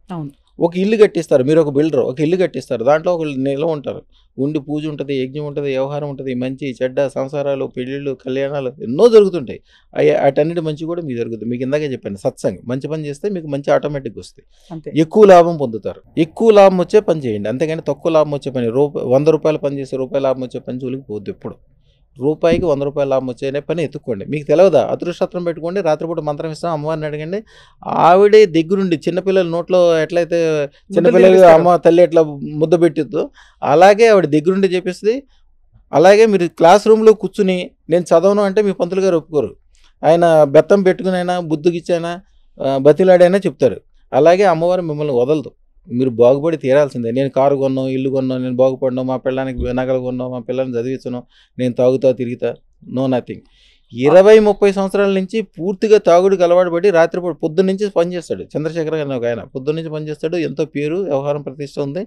అవును. ఒక ఇల్లు కట్టిస్తారు, మీరు ఒక బిల్డర్ ఒక ఇల్లు కట్టిస్తారు, దాంట్లో ఒక నిలవ ఉంటారు, ఉండి పూజ ఉంటుంది, యజ్ఞం ఉంటుంది, వ్యవహారం ఉంటుంది, మంచి చెడ్డ సంసారాలు, పెళ్ళిళ్ళు, కళ్యాణాలు ఎన్నో జరుగుతుంటాయి. వాటన్నిటి మంచి కూడా మీకు జరుగుతుంది. మీకు ఇందాకే చెప్పాను, సత్సంగం మంచి పని చేస్తే మీకు మంచి ఆటోమేటిక్గా వస్తాయి, ఎక్కువ లాభం పొందుతారు. ఎక్కువ లాభం వచ్చే పని చేయండి, అంతేగాని తక్కువ లాభం వచ్చే పని 100 రూపాయలు పని చేస్తే రూపాయి లాభం వచ్చే పని జోలికి పోద్దు. ఎప్పుడు రూపాయికి 100 రూపాయలు లాభం వచ్చే పని ఎత్తుక్కోండి. మీకు తెలియదా? అదృష్టం పెట్టుకోండి, రాత్రిపూట మంత్రం ఇస్తాం, అమ్మవారిని అడగండి, ఆవిడే దగ్గరుండి చిన్నపిల్లల నోట్లో ఎట్లయితే చిన్నపిల్లలు అమ్మ తల్లి ఎట్లా ముద్ద పెట్టిద్దో అలాగే ఆవిడ దగ్గరుండి చెప్పిస్తుంది. అలాగే మీరు క్లాస్ రూమ్లో కూర్చుని నేను చదవను అంటే మీ పంతులు గారు ఒప్పుకోరు, ఆయన బెత్తం పెట్టుకునైనా బుద్ధికిచ్చైనా బతిలాడైనా చెప్తారు. అలాగే అమ్మవారు మిమ్మల్ని వదలదు, మీరు బాగుపడి తీరాల్సిందే. నేను కారు కొన్నాం, ఇల్లు కొన్నాం, నేను బాగుపడినాం, మా పిల్లానికి నగలు కొన్నాం, మా పిల్లల్ని చదివించను, నేను తాగుతా తిరుగుతా, నో నథింగ్. 20-30 సంవత్సరాల నుంచి పూర్తిగా తాగుడికి అలవాటు పడి రాత్రిపూట పొద్దున్న నుంచి పనిచేస్తాడు. చంద్రశేఖర్ గారు ఒక ఆయన పొద్దున్న నుంచి పనిచేస్తాడు, ఎంతో పేరు వ్యవహారం ప్రతిష్ట ఉంది,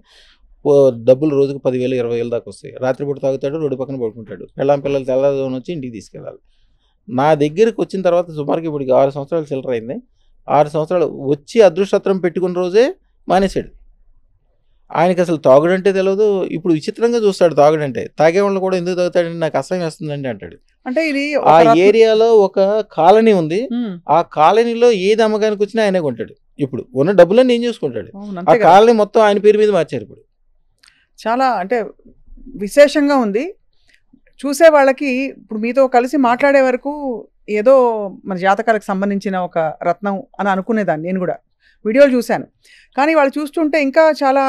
డబ్బులు రోజుకు 10,000 20,000 దాకా వస్తాయి. రాత్రిపూట తాగుతాడు, రోడ్డు పక్కన పడుకుంటాడు, పిల్లలు తెల్లదోని వచ్చి ఇంటికి తీసుకెళ్ళాలి. నా దగ్గరికి వచ్చిన తర్వాత సుమారుకి ఇప్పుడు 6 సంవత్సరాలు చిల్లర అయింది. 6 సంవత్సరాలు వచ్చి అదృష్టత్రం పెట్టుకున్న రోజే మానేశాడు. ఆయనకి అసలు తాగుడంటే తెలియదు. ఇప్పుడు విచిత్రంగా చూస్తాడు తాగుడంటే, తాగేవాళ్ళు కూడా ఎందుకు తాగుతాడండి, నాకు అసహ్యం వేస్తుందండి అంటాడు. అంటే ఇది ఆ ఏరియాలో ఒక కాలనీ ఉంది, ఆ కాలనీలో ఏది అమ్మకానికి వచ్చినా ఆయనే కొంటాడు. ఇప్పుడు ఉన్న డబ్బులన్నీ ఏం చూసుకుంటాడు, ఆ కాలనీ మొత్తం ఆయన పేరు మీద మార్చారు. ఇప్పుడు చాలా అంటే విశేషంగా ఉంది చూసే వాళ్ళకి. ఇప్పుడు మీతో కలిసి మాట్లాడే వరకు ఏదో మన జాతకాలకు సంబంధించిన ఒక రత్నం అని అనుకునేదాన్ని నేను కూడా. వీడియోలు చూశాను. కానీ వాళ్ళు చూస్తుంటే ఇంకా చాలా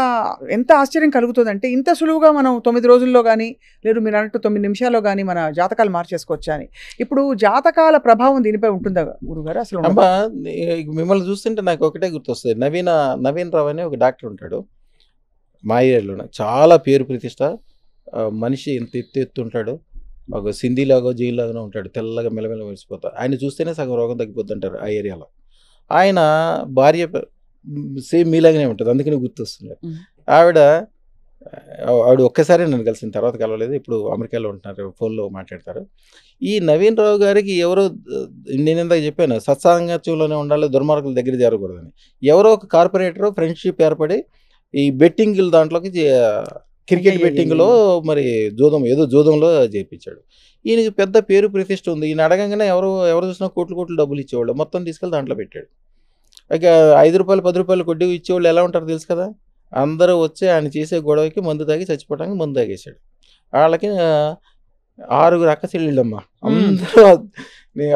ఎంత ఆశ్చర్యం కలుగుతుందంటే, ఇంత సులువుగా మనం 9 రోజుల్లో గానీ, లేదు మీరు అన్నట్టు 9 నిమిషాల్లో గానీ మన జాతకాలు మార్చేసుకోవచ్చా అని. ఇప్పుడు జాతకాల ప్రభావం దీనిపై ఉంటుందా గురుగారు అసలు? అమ్మా మిమ్మల్ని చూస్తుంటే నాకు ఒకటే గుర్తొస్తుంది. నవీన్ రావు అని ఒక డాక్టర్ ఉంటాడు మా ఏరియాలోనే. చాలా పేరు ప్రతిష్ట. మనిషి ఇంత ఎత్తు ఉంటాడు. ఒక సింధీలాగో జైల్లాగానే ఉంటాడు. తెల్లగా మెల్లమెల్ల మెరిసిపోతాడు. ఆయన చూస్తేనే సగం రోగం తగ్గిపోద్ది అంటారు ఆ ఏరియాలో. ఆయన భార్య సేమ్ మీలాగానే ఉంటుంది, అందుకని గుర్తొస్తుంది. ఆవిడ ఒక్కసారి నన్ను కలిసిన, తర్వాత కలవలేదు. ఇప్పుడు అమెరికాలో ఉంటున్నారు, ఫోన్లో మాట్లాడతారు. ఈ నవీన్ రావు గారికి ఎవరో, నేను ఇందాక చెప్పాను సత్సాంగత్యంలోనే ఉండాలి, దుర్మార్గుల దగ్గర జరగకూడదని. ఎవరో ఒక కార్పొరేటర్ ఫ్రెండ్షిప్ ఏర్పడి ఈ బెట్టింగ్ దాంట్లోకి క్రికెట్ బెట్టింగ్లో మరి జూదంలో చేయించాడు. ఈయనకి పెద్ద పేరు ప్రతిష్ట ఉంది. ఈయన అడగంగానే ఎవరు చూసినా కోట్లు డబ్బులు ఇచ్చేవాళ్ళు. మొత్తం తీసుకెళ్ళి దాంట్లో పెట్టాడు. ఇక 5 రూపాయలు 10 రూపాయలు కొద్ది ఇచ్చేవాళ్ళు ఎలా ఉంటారు తెలుసు కదా. అందరూ వచ్చి ఆయన చేసే గొడవకి మందు తాగి చచ్చిపోవడానికి మందు తాగేశాడు. వాళ్ళకి 6 అక్క చెల్లెళ్ళమ్మా. అందరూ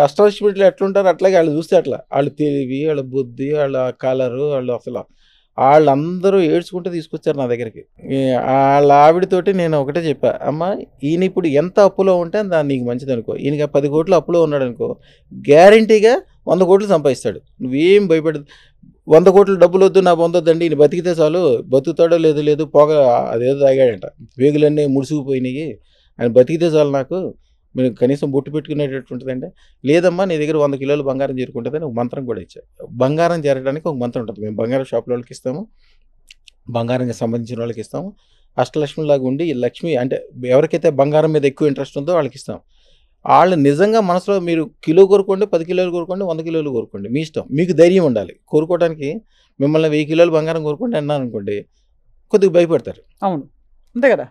అష్టాదశమిలో ఎట్లుంటారు అట్లాగే వాళ్ళు చూస్తే అట్లా. వాళ్ళు తెలివి, వాళ్ళ బుద్ధి, వాళ్ళ కలరు, వాళ్ళందరూ ఏడ్చుకుంటూ తీసుకొచ్చారు నా దగ్గరికి. వాళ్ళ ఆవిడతోటి నేను ఒకటే చెప్పా, అమ్మ ఈయన ఇప్పుడు ఎంత అప్పులో ఉంటే దాన్ని నీకు మంచిది అనుకో. ఈయనకి 10 కోట్లు అప్పులో ఉన్నాడు అనుకో, గ్యారంటీగా 100 కోట్లు సంపాదిస్తాడు. నువ్వేం భయపడదు. 100 కోట్లు డబ్బులు వద్దు, నా పొందొద్దండి, ఈయన బతికితే చాలు. బతుకుతాడో లేదు పొగ అదేదో తాగాడంట, వేగులన్నీ ముడుసుకుపోయినాయి, ఆయన బతికితే చాలు, నాకు మీరు కనీసం బొట్టు పెట్టుకునేటట్టు ఉంటుందంటే, లేదమ్మా నీ దగ్గర 100 కిలోలు బంగారం చేరుకుంటుందని ఒక మంత్రం కూడా ఇచ్చారు. బంగారం చేరడానికి ఒక మంత్రం ఉంటుంది. మేము బంగారం షాపుల వాళ్ళకి ఇస్తాము, బంగారానికి సంబంధించిన వాళ్ళకి ఇస్తాము. అష్టలక్ష్మిలాగా ఉండి లక్ష్మి అంటే ఎవరికైతే బంగారం మీద ఎక్కువ ఇంట్రెస్ట్ ఉందో వాళ్ళకి ఇస్తాం. వాళ్ళు నిజంగా మనసులో మీరు కిలో కోరుకోండి, 10 కిలోలు కోరుకోండి, 100 కిలోలు కోరుకోండి, మీ ఇష్టం. మీకు ధైర్యం ఉండాలి కోరుకోవడానికి. మిమ్మల్ని 1000 కిలోలు బంగారం కోరుకోండి అన్నాను అనుకోండి, కొద్దిగా భయపడతారు. అవును, అంతే కదా.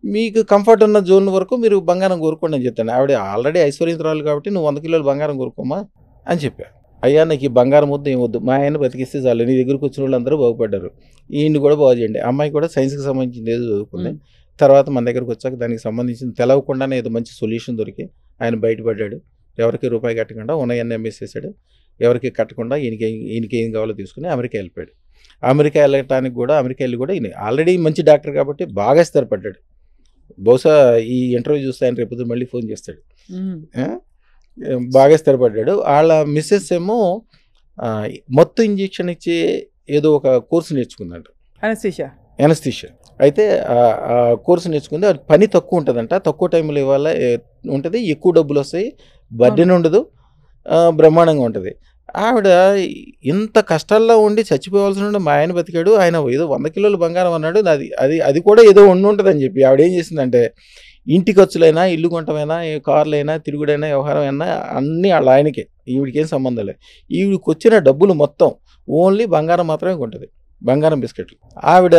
మీకు కంఫర్ట్ ఉన్న జోన్ వరకు మీరు బంగారం కోరుకోండి అని చెప్తాను. ఆవిడ ఆల్రెడీ ఐశ్వర్యవంతురాలు కాబట్టి నువ్వు 100 కిలోలు బంగారం కోరుకోమా అని చెప్పా. అయ్యా నాకు ఈ బంగారం వద్దు, ఏం వద్దు, మా ఆయన బతికిస్తే చాలు, నీ దగ్గరకు వచ్చిన వాళ్ళు అందరూ బాగుపడ్డారు, ఈయన్ని కూడా బాగు చేయండి. అమ్మాయి కూడా సైన్స్కి సంబంధించింది ఏదో చదువుకుంది. తర్వాత మన దగ్గరకు వచ్చాక దానికి సంబంధించిన తెలవకుండానే ఏదో మంచి సొల్యూషన్ దొరికి ఆయన బయటపడ్డాడు. ఎవరికి రూపాయి కట్టకుండా ఉన్నాయన్నీ అమ్మేసేసాడు. ఎవరికి కట్టకుండా ఈయనకి ఏం కావాలో తీసుకుని అమెరికా వెళ్ళిపోయాడు. అమెరికా వెళ్ళటానికి కూడా అమెరికా వెళ్ళి కూడా ఈయన ఆల్రెడీ మంచి డాక్టర్ కాబట్టి బాగా స్థిరపడ్డాడు. బహుశా ఈ ఇంటర్వ్యూ చూస్తే ఆయన రేపు మళ్ళీ ఫోన్ చేస్తాడు. బాగా స్థిరపడ్డాడు. వాళ్ళ మిస్సెస్ ఏమో మొత్తం ఇంజెక్షన్ ఇచ్చి ఏదో ఒక కోర్సు నేర్చుకుందంట, ఎనస్థీషియా. అయితే ఆ కోర్సు నేర్చుకుంది. అది పని తక్కువ ఉంటుందంట, తక్కువ టైంలో ఇవాళ ఉంటుంది, ఎక్కువ డబ్బులు వస్తాయి, బర్డెన్ ఉండదు, బ్రహ్మాండంగా ఉంటుంది. ఆవిడ ఇంత కష్టాల్లో ఉండి చచ్చిపోవాల్సి ఉండి మా ఆయన బతికాడు, ఆయన ఏదో 100 కిలోలు బంగారం అన్నాడు, అది కూడా ఏదో ఉంటుందని చెప్పి ఆవిడ ఏం చేసిందంటే, ఇంటి ఖర్చులైనా, ఇల్లు కొనటమైనా, కార్లైనా, తిరుగుడైనా, వ్యవహారం అయినా అన్నీ వాళ్ళ ఆయనకే, ఈవిడికేం సంబంధం లేదు. ఈవిడికి వచ్చిన డబ్బులు మొత్తం ఓన్లీ బంగారం మాత్రమే కొంటుంది, బంగారం బిస్కెట్లు. ఆవిడ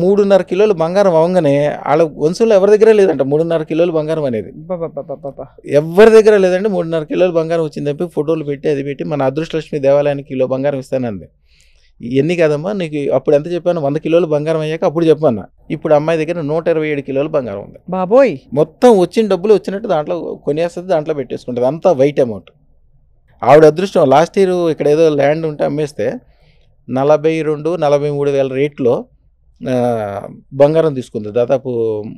3.5 కిలోలు బంగారం అవ్వగానే వాళ్ళ వంశంలో ఎవరి దగ్గర లేదంట 3.5 కిలోలు బంగారం అనేది. ఎవరి దగ్గర లేదంటే 3.5 కిలోలు బంగారం వచ్చింది చెప్పి ఫోటోలు పెట్టి అది పెట్టి మన అదృష్టలక్ష్మి దేవాలయానికి కిలో బంగారం ఇస్తానంది. ఇవన్నీ కాదమ్మా, నీకు అప్పుడు ఎంత చెప్పాను, 100 కిలోలు బంగారం అయ్యాక అప్పుడు చెప్పాను. ఇప్పుడు అమ్మాయి దగ్గర 127 కిలోలు బంగారం ఉంది. బాబోయ్, మొత్తం వచ్చిన డబ్బులు వచ్చినట్టు దాంట్లో కొనేస్తుంది, దాంట్లో పెట్టేసుకుంటుంది, అంతా వైట్ అమౌంట్. ఆవిడ అదృష్టం, లాస్ట్ ఇయర్ ఇక్కడ ఏదో ల్యాండ్ ఉంటే అమ్మేస్తే 42-43 వేల రేట్లో బంగారం తీసుకుంది. దాదాపు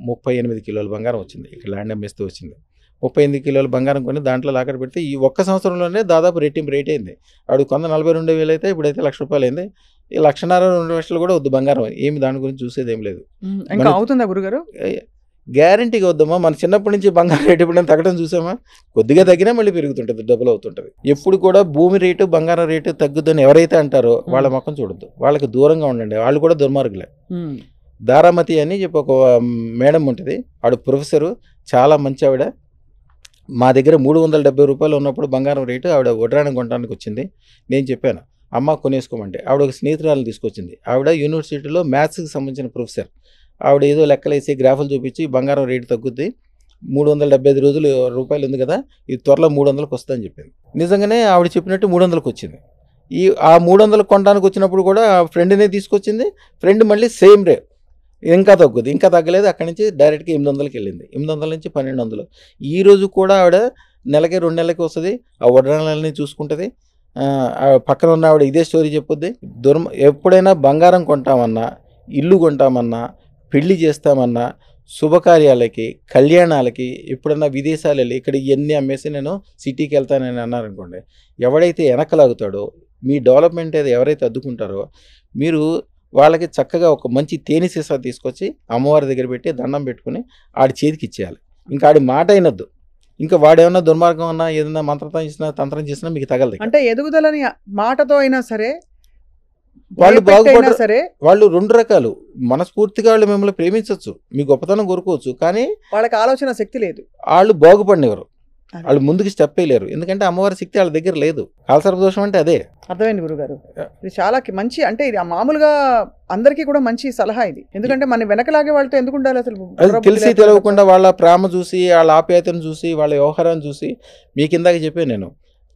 38 కిలోల బంగారం వచ్చింది. ఇక్కడ ల్యాండ్ అమ్మేస్తే వచ్చింది. 38 కిలోల బంగారం కొని దాంట్లో లాకర్ పెడితే ఈ ఒక్క సంవత్సరంలోనే దాదాపు రెట్టింపు రేట్ అయింది. ఆవిడ కొంత 42,000 అయితే ఇప్పుడైతే ₹1,00,000 అయింది. ఈ 1,50,000-2 లక్షలు కూడా వద్దు బంగారం, ఏమి దాని గురించి చూసేది ఏం లేదు. అవుతుందా గురుగారు? గ్యారంటీగా వద్దమ్మా. మన చిన్నప్పటి నుంచి బంగారం రేటు ఎప్పుడైనా తగ్గడం చూసామా? కొద్దిగా తగ్గినా మళ్ళీ పెరుగుతుంటుంది, డబుల్ అవుతుంటుంది. ఎప్పుడు కూడా భూమి రేటు బంగారం రేటు తగ్గుద్దని ఎవరైతే అంటారో వాళ్ళ మొక్కం చూడొద్దు, వాళ్ళకి దూరంగా ఉండండి, వాళ్ళు కూడా దుర్మార్గులే. దారామతి అని చెప్పి ఒక మేడం ఉంటుంది, ఆవిడ ప్రొఫెసరు, చాలా మంచి ఆవిడ. మా దగ్గర ₹370 ఉన్నప్పుడు బంగారం రేటు ఆవిడ వడ్రాణం కొనడానికి వచ్చింది. నేను చెప్పాను అమ్మ కొనేసుకోమంటే, ఆవిడ ఒక స్నేహితురాలను తీసుకొచ్చింది. ఆవిడ యూనివర్సిటీలో మ్యాథ్స్కి సంబంధించిన ప్రొఫెసర్. ఆవిడ ఏదో లెక్కలేసి గ్రాఫులు చూపించి బంగారం రేటు తగ్గుద్ది, 375 రూపాయలు ఉంది కదా, ఇది త్వరలో 300కి వస్తుందని చెప్పింది. నిజంగానే ఆవిడ చెప్పినట్టు 300కి వచ్చింది. ఆ 300 కొనడానికి వచ్చినప్పుడు కూడా ఫ్రెండ్నే తీసుకొచ్చింది. ఫ్రెండ్ మళ్ళీ సేమ్ రే, ఇంకా తగ్గుద్ది, ఇంకా తగ్గలేదు. అక్కడి నుంచి డైరెక్ట్గా 800కి వెళ్ళింది. 800 నుంచి 1200. ఈ రోజు కూడా ఆవిడ నెలకి 2 నెలలకి వస్తుంది, ఆ వడ్రాణాలని చూసుకుంటుంది. ఆ పక్కన ఉన్న ఆవిడ ఇదే స్టోరీ చెప్పుద్ది. ఎప్పుడైనా బంగారం కొంటామన్నా, ఇల్లు కొంటామన్నా, పెళ్లి చేస్తామన్నా, శుభకార్యాలకి, కళ్యాణాలకి ఎప్పుడన్నా విదేశాలు వెళ్ళి ఇక్కడ ఇవన్నీ అమ్మేసి నేను సిటీకి వెళ్తానని అన్నారనుకోండి, ఎవడైతే వెనకలాగుతాడో, మీ డెవలప్మెంట్ ఏదో ఎవరైతే అడ్డుకుంటారో, మీరు వాళ్ళకి చక్కగా ఒక మంచి తేనె సీసా తీసుకొచ్చి అమ్మవారి దగ్గర పెట్టి దండం పెట్టుకుని ఆడి చేతికి ఇచ్చేయాలి. ఇంకా ఆడి మాట అయినద్దు. ఇంకా వాడేమన్నా దుర్మార్గం అన్నా ఏదైనా మంత్రం చేసినా తంత్రం చేసినా మీకు తగలదు. అంటే ఎదుగుదలని మాటతో అయినా సరే, వాళ్ళు బాగుపడరు. సరే వాళ్ళు రెండు రకాలు. మనస్ఫూర్తిగా వాళ్ళు మిమ్మల్ని ప్రేమించవచ్చు, మీ గొప్పతనం కోరుకోవచ్చు, కానీ వాళ్ళకి ఆలోచన శక్తి లేదు. వాళ్ళు బాగుపడినవారు, వాళ్ళు ముందుకు స్టెప్ వేయలేరు. ఎందుకంటే అమ్మవారి శక్తి వాళ్ళ దగ్గర లేదు. కాలసర్ప దోషం అంటే అదే. అర్థమైంది గురుగారు. ఇది చాలా మంచి, అంటే ఇది మామూలుగా అందరికీ కూడా మంచి సలహా ఇది. ఎందుకంటే మన వెనకలాగే వాళ్ళతో ఎందుకు ఉండాలి అసలు? అది తెలిసి తెలియకుండా వాళ్ళ ప్రేమ చూసి, వాళ్ళ ఆప్యాయతను చూసి, వాళ్ళ వ్యవహారాన్ని చూసి, మీ కిందాక చెప్పాను నేను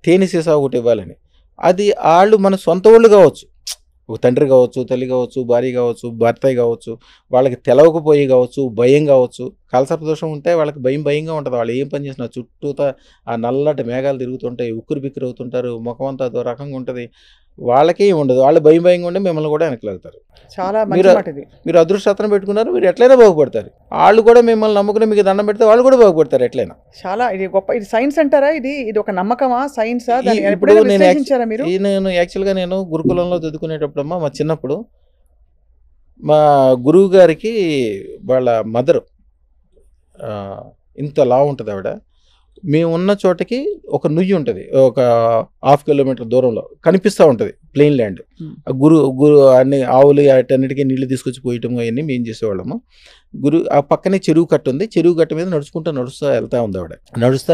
తేనె సీసా ఒకటి ఇవ్వాలని. అది వాళ్ళు మన సొంత వాళ్ళు కావచ్చు, ఒక తండ్రి కావచ్చు, తల్లి కావచ్చు, భార్య కావచ్చు, భర్త కావచ్చు, వాళ్ళకి తెలవకపోయి కావచ్చు, భయం కావచ్చు. కాలసర్ప దోషం ఉంటే వాళ్ళకి భయంగా ఉంటుంది. వాళ్ళు ఏం పని చేసినా చుట్టూతా ఆ నల్లటి మేఘాలు తిరుగుతుంటాయి, ఉక్కురు బిక్కురు అవుతుంటారు, ముఖం అంతా అదో రకంగా ఉంటుంది. వాళ్ళకే ఉండదు, వాళ్ళు భయంగా ఉండి మిమ్మల్ని కూడా వెనకలాగుతారు. చాలా మీరు అదృష్టం పెట్టుకున్నారు, మీరు ఎట్లయినా బాగుపడతారు. వాళ్ళు కూడా మిమ్మల్ని నమ్ముకుని మీకు దండం పెడితే వాళ్ళు కూడా బాగుపడతారు ఎట్లయినా. చాలా ఇది గొప్ప. ఇది సైన్స్ అంటారా? ఇది ఒక నమ్మకమా, సైన్సా? ఇప్పుడు నేను యాక్చువల్గా నేను గురుకులంలో చదువుకునేటప్పుడమ్మా, మా చిన్నప్పుడు మా గురువు గారికి వాళ్ళ మదరు ఇంత లావు ఉంటుంది ఆవిడ. మేము ఉన్న చోటకి ఒక నుయ్యి ఉంటుంది, ఒక 1/2 కిలోమీటర్ దూరంలో కనిపిస్తూ ఉంటుంది ప్లెయిన్ ల్యాండ్. గురు అన్ని ఆవులు అటన్నిటికీ నీళ్లు తీసుకొచ్చి పోయటం అవన్నీ మేము చేసేవాళ్ళము. ఆ పక్కనే చెరువు కట్ట ఉంది. చెరువు కట్ట మీద నడుస్తూ వెళ్తా ఉంది ఆవిడ.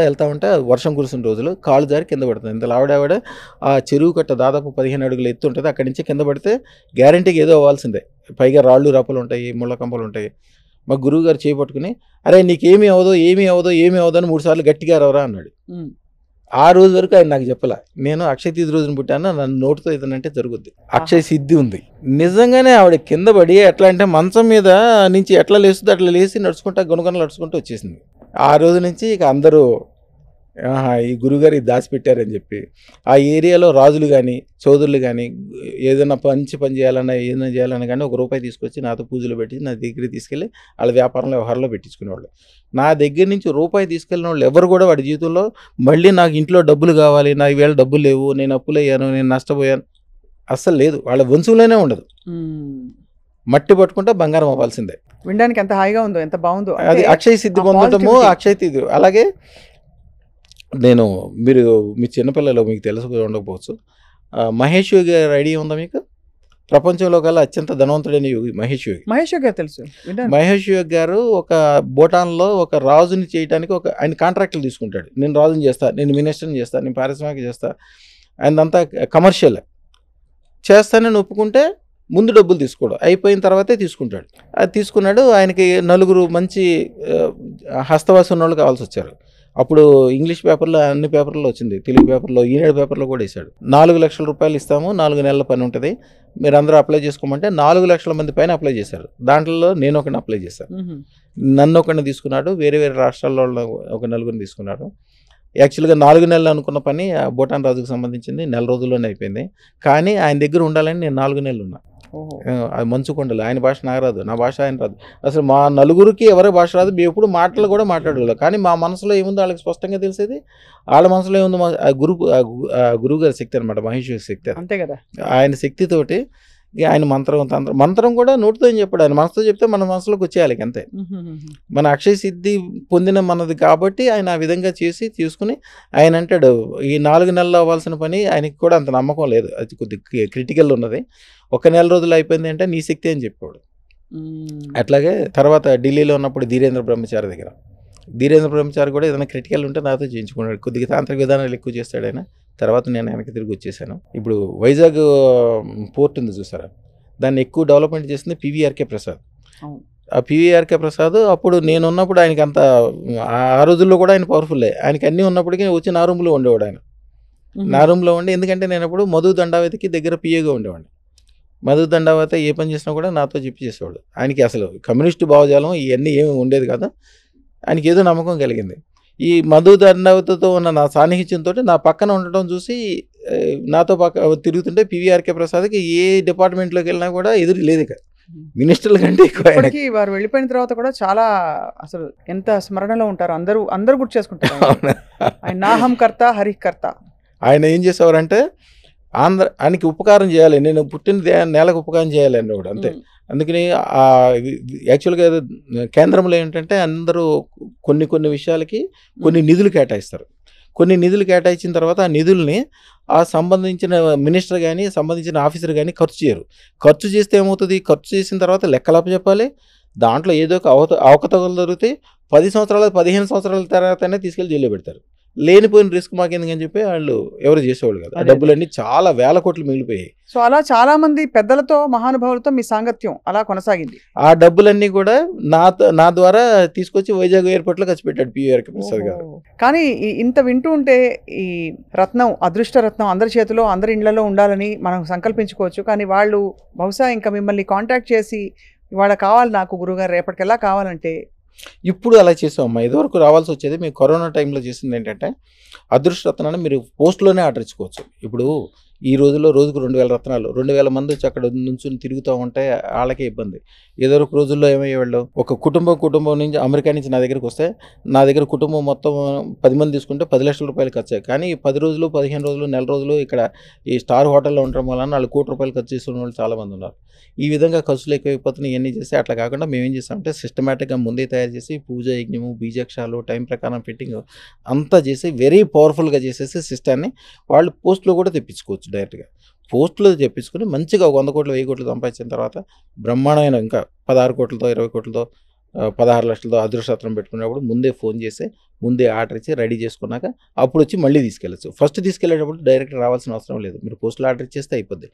వెళ్తా ఉంటే వర్షం కురిసిన రోజులు కాలు జారి కింద పడుతుంది. ఇంత ఆవిడ ఆ చెరువు కట్ట దాదాపు 15 అడుగులు ఎత్తు ఉంటుంది. అక్కడి నుంచి కింద పడితే గ్యారంటీకి ఏదో అవ్వాల్సిందే. పైగా రాళ్ళు రప్పలు ఉంటాయి, ముళ్ళ కంపలు ఉంటాయి. మా గురువు గారు చేపట్టుకుని, అరే నీకేమీ అవ్వదో అని 3 సార్లు గట్టిగా రవరా అన్నాడు. ఆ రోజు వరకు ఆయన నాకు చెప్పలా. నేను అక్షయ తిథి రోజున పుట్టాను, నన్ను నోటితో ఏదనంటే జరుగుద్ది. అక్షయ సిద్ధి ఉంది. నిజంగానే ఆవిడ కింద పడి ఎట్లా అంటే మంచం మీద నుంచి ఎట్లా లేస్తుందో అట్లా లేచి గుణగణలు నడుచుకుంటూ వచ్చేసింది. ఆ రోజు నుంచి ఇక అందరూ ఈ గురుగారు ఇది దాచిపెట్టారని చెప్పి, ఆ ఏరియాలో రాజులు కానీ చౌదరులు కానీ ఏదైనా పని చేయాలన్నా ఏదైనా చేయాలన్నా కానీ ₹1 తీసుకొచ్చి నాతో పూజలు పెట్టి నా దగ్గర తీసుకెళ్ళి వాళ్ళ వ్యవహారంలో పెట్టించుకునేవాళ్ళు. నా దగ్గర నుంచి ₹1 తీసుకెళ్ళిన వాళ్ళు ఎవరు కూడా వాడి జీవితంలో మళ్ళీ నాకు ఇంట్లో డబ్బులు కావాలి, నాకు ఈవేళ డబ్బులు లేవు, నేను అప్పులయ్యాను, నేను నష్టపోయాను అస్సలు లేదు. వాళ్ళ వంశంలోనే ఉండదు. మట్టి పట్టుకుంటే బంగారం అవ్వాల్సిందే. వినడానికి ఎంత హాయిగా ఉందో, ఎంత బాగుందో. అది అక్షయ సిద్ధి పొందటము, అక్షయ తిథి. అలాగే నేను మీ చిన్నపిల్లలు మీకు తెలుసు ఉండకపోవచ్చు, మహేష్ యోగి గారి ఐడియా ఉందా మీకు? ప్రపంచంలో కల్లా అత్యంత ధనవంతుడైన యోగి మహేష్ యోగి గారు తెలుసు. మహేష్ యోగి గారు ఒక భూటాన్లో ఒక రాజుని చేయడానికి ఆయన కాంట్రాక్టులు తీసుకుంటాడు. నేను రాజుని చేస్తా, నేను మినిస్టర్ని చేస్తా, నేను పారిశ్రామిక చేస్తా, ఆయనంతా కమర్షియల్ చేస్తానని ఒప్పుకుంటే ముందు డబ్బులు తీసుకోవడం అయిపోయిన తర్వాతే తీసుకుంటాడు. అది తీసుకున్నాడు. ఆయనకి 4 మంచి హస్తవాసి ఉన్నోళ్ళు కావాల్సి వచ్చారు. అప్పుడు ఇంగ్లీష్ పేపర్లో అన్ని పేపర్లో వచ్చింది, తెలుగు పేపర్లో, ఈనాడు పేపర్లో కూడా వేశాడు. 4 లక్షల రూపాయలు ఇస్తాము, 4 నెలల పని ఉంటుంది, మీరు అందరూ అప్లై చేసుకోమంటే 4 లక్షల మంది పైన అప్లై చేశారు. దాంట్లో నేను ఒకరిని అప్లై చేశాను. నన్ను ఒకరిని తీసుకున్నాడు, వేరే రాష్ట్రాల్లో ఒక 4 తీసుకున్నాడు. యాక్చువల్గా 4 నెలలు అనుకున్న పని భూటాన్ రాజుకు సంబంధించింది 4 రోజుల్లోనే అయిపోయింది. కానీ ఆయన దగ్గర ఉండాలని నేను 4 నెలలు ఉన్నా. అది మంచుకొండలు. ఆయన భాష నాకు రాదు, నా భాష ఆయన రాదు. అసలు మా నలుగురికి ఎవరి భాష రాదు, మేము ఎప్పుడు మాటలు కూడా మాట్లాడగలం. కానీ మా మనసులో ఏముందో వాళ్ళకి స్పష్టంగా తెలిసేది. వాళ్ళ మనసులో ఏముందో గురువు గారి శక్తి అనమాట, మహేశ్వరి శక్తి. అంతే కదా, ఆయన శక్తితోటి ఆయన మంత్రం కూడా నోటితో ఏం చెప్పాడు, ఆయన మనసుతో చెప్తే మన మనసులోకి వచ్చేయాలి అంతే. మన అక్షయ సిద్ధి పొందిన మనది కాబట్టి ఆయన ఆ విధంగా తీసుకుని ఆయన అంటాడు, ఈ 4 నెలలు అవ్వాల్సిన పని ఆయనకి కూడా అంత నమ్మకం లేదు, అది కొద్దిగా క్రిటికల్ ఉన్నది. 1 నెల రోజులు అయిపోయింది అంటే నీ శక్తి అని చెప్పాడు. అట్లాగే తర్వాత ఢిల్లీలో ఉన్నప్పుడు ధీరేంద్ర బ్రహ్మచారి కూడా ఏదైనా క్రిటికల్ ఉంటే నాతో చేయించుకున్నాడు. కొద్దిగా తాంత్రిక విధానాలు ఎక్కువ చేస్తాడు ఆయన. తర్వాత నేను వెనక్కి తిరిగి వచ్చేసాను. ఇప్పుడు వైజాగ్ పోర్ట్ ఉంది చూసారా, దాన్ని ఎక్కువ డెవలప్మెంట్ చేసింది పివిఆర్కే ప్రసాద్. ఆ పివిఆర్కే ప్రసాద్ అప్పుడు నేను ఉన్నప్పుడు ఆయనకి అంత, ఆ రోజుల్లో కూడా ఆయన పవర్ఫుల్లే. ఆయనకి అన్నీ ఉన్నప్పటికీ వచ్చి నా రూమ్లో ఉండేవాడు. ఆయన నా రూమ్లో ఉండి, ఎందుకంటే నేను అప్పుడు మధు దండావతికి దగ్గర పిఏగా ఉండేవాడిని. మధు దండావతి ఏ పని చేసినా కూడా నాతో చెప్పి చేసేవాడు. ఆయనకి అసలు కమ్యూనిస్టు భావజాలం ఇవన్నీ ఏమి ఉండేది కదా, ఆయనకి ఏదో నమ్మకం కలిగింది. ఈ మధు దండావతితో ఉన్న నా సాన్నిహిత్యంతో నా పక్కన ఉండటం చూసి నాతో తిరుగుతుంటే పివిఆర్కే ప్రసాద్కి ఏ డిపార్ట్మెంట్లోకి వెళ్ళినా కూడా ఎదురు లేదు ఇక, మినిస్టర్ల కంటే ఎక్కువ ఆయనకి. ఇప్పటికీ వారు వెళ్ళిపోయిన తర్వాత కూడా చాలా అసలు ఎంత స్మరణలో ఉంటారు, అందరూ గుర్తు చేసుకుంటారు ఆయన నాహం కర్త హరికర్త. ఆయన ఏం చేసేవారంటే ఆయనకి ఉపకారం చేయాలి, నేను పుట్టిన నేలకు ఉపకారం చేయాలి అని కూడా అంతే. అందుకని యాక్చువల్గా కేంద్రంలో ఏంటంటే అందరూ కొన్ని విషయాలకి కొన్ని నిధులు కేటాయిస్తారు. కొన్ని నిధులు కేటాయించిన తర్వాత ఆ నిధుల్ని ఆ సంబంధించిన మినిస్టర్ కానీ సంబంధించిన ఆఫీసర్ కానీ ఖర్చు చేయరు. ఖర్చు చేస్తే ఏమవుతుంది, ఖర్చు చేసిన తర్వాత లెక్కలప్ప చెప్పాలి, దాంట్లో ఏదో ఒక అవకతవకలు దొరికితే 10 సంవత్సరాలు 15 సంవత్సరాల తర్వాతనే తీసుకెళ్ళి జైల్లో పెడతారు. లేనిపోయిన రిస్క్ మాకెందుకని చెప్పి వాళ్ళు ఎవరు చేసేవాళ్ళు కదా. ఆ డబ్బులన్నీ చాలా వేల కోట్లు మిగిలిపోయాయి. సో అలా చాలా మంది పెద్దలతో మహానుభావులతో మీ సాంగత్యం అలా కొనసాగింది. ఆ డబ్బులన్నీ కూడా నా ద్వారా తీసుకొచ్చి వైజాగ్ ఎయిర్పోర్ట్లో ఖర్చు పెట్టాడు పివిఆర్కే ప్రసాద్ గారు. కానీ ఇంత వింటూ ఉంటే ఈ రత్నం, అదృష్ట రత్నం అందరి చేతిలో అందరి ఇళ్లలో ఉండాలని మనం సంకల్పించుకోవచ్చు. కానీ వాళ్ళు బహుశా ఇంకా మిమ్మల్ని కాంటాక్ట్ చేసి ఇవాళ కావాలి నాకు గురుగారు రేపటికెలా కావాలంటే ఇప్పుడు అలా చేసామమ్మా. ఇదివరకు రావాల్సి వచ్చేది. మేము కరోనా టైంలో చేసింది ఏంటంటే అదృష్ట రత్నాన్ని మీరు పోస్ట్లోనే ఆర్డర్ ఇచ్చుకోవచ్చు. ఇప్పుడు ఈ రోజుల్లో రోజుకు 2000 రత్నాలు, 2000 మంది వచ్చి అక్కడ నుంచి తిరుగుతూ ఉంటే వాళ్ళకే ఇబ్బంది. ఏదో ఒక రోజుల్లో ఏమయ్యేవాళ్ళు, ఒక కుటుంబం నుంచి అమెరికా నుంచి నా దగ్గరికి వస్తే నా దగ్గర కుటుంబం మొత్తం 10 మంది తీసుకుంటే 10 లక్షల రూపాయలు ఖర్చు. కానీ 10 రోజులు 15 రోజులు నెల రోజులు ఇక్కడ ఈ స్టార్ హోటల్లో ఉండడం వలన వాళ్ళు ₹1,00,00,000 ఖర్చు చేస్తున్న వాళ్ళు చాలామంది ఉన్నారు. ఈ విధంగా ఖర్చులు ఎక్కువైపోతున్నాయి. ఇవన్నీ చేసి అట్లా కాకుండా మేమేం చేస్తామంటే సిస్టమేటిక్గా ముందే తయారు చేసి పూజ యజ్ఞము బీజాక్షాలు టైం ప్రకారం ఫిట్టింగ్ అంతా చేసి వెరీ పవర్ఫుల్గా చేసేసి సిస్టాన్ని వాళ్ళు పోస్ట్లో కూడా తెప్పించుకోవచ్చు. డైరెక్ట్గా పోస్టులో తెప్పించుకొని మంచిగా 100 కోట్లు 1000 కోట్లు సంపాదించిన తర్వాత బ్రహ్మాండమైన ఇంకా 16 కోట్లతో 20 కోట్లతో 16 లక్షలతో అదృష్టరత్నం పెట్టుకునేప్పుడు ముందే ఫోన్ చేసి ముందే ఆర్డర్ ఇచ్చి రెడీ చేసుకున్నాక అప్పుడు వచ్చి మళ్ళీ తీసుకెళ్ళచ్చు. ఫస్ట్ తీసుకెళ్ళేటప్పుడు డైరెక్ట్ రావాల్సిన అవసరం లేదు, మీరు పోస్టులో ఆర్డర్ ఇచ్చేస్తే అయిపోద్ది.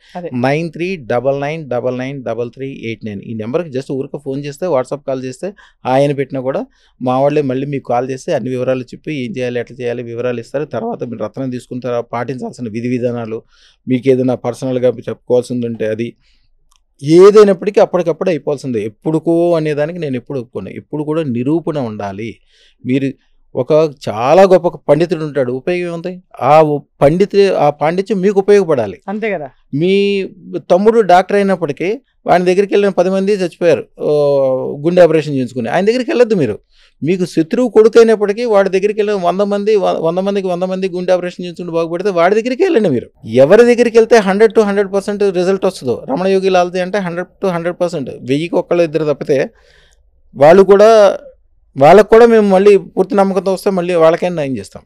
9399993389 ఈ నెంబర్కి జస్ట్ ఊరికి ఫోన్ చేస్తే వాట్సాప్ కాల్ చేస్తే ఆయన పెట్టినా కూడా మా వాళ్ళే మళ్ళీ మీకు కాల్ చేస్తే అన్ని వివరాలు చెప్పి ఏం చేయాలి ఎట్లా చేయాలి వివరాలు ఇస్తారు. తర్వాత మీరు రత్నం తీసుకున్న తర్వాత పాటించాల్సిన విధి విధానాలు, మీకు ఏదైనా పర్సనల్గా చెప్పుకోవాల్సింది ఉంటే అది ఏదైనప్పటికీ అప్పటికప్పుడు అయిపోవాల్సిందే. ఎప్పుడుకో అనేదానికి నేను ఎప్పుడు ఒప్పుకోను. ఎప్పుడు కూడా నిరూపణ ఉండాలి. మీరు ఒక చాలా గొప్ప పండితుడు ఉంటాడు, ఉపయోగం ఉంది. ఆ పాండిత్యం మీకు ఉపయోగపడాలి అంతే కదా. మీ తమ్ముడు డాక్టర్ అయినప్పటికీ వాడి దగ్గరికి వెళ్ళిన 10 మంది చచ్చిపోయారు గుండె ఆపరేషన్ చేయించుకుని, ఆయన దగ్గరికి వెళ్ళొద్దు. మీకు శత్రువు కొడుకు అయినప్పటికీ వాడి దగ్గరికి వెళ్ళిన 100 మందికి 100 మంది గుండె ఆపరేషన్ చేయించుకుని బాగుపడితే వాడి దగ్గరికి వెళ్ళండి. మీరు ఎవరి దగ్గరికి వెళ్తే 100 to 100% రిజల్ట్ వస్తుందో, రమణ యోగి లాల్తే అంటే 100 to 100%, 1000కి ఒకళ్ళు ఇద్దరు తప్పితే వాళ్ళకు కూడా మేము మళ్ళీ పూర్తి నమ్మకంతో వస్తే మళ్ళీ వాళ్ళకైనా నయం చేస్తాం.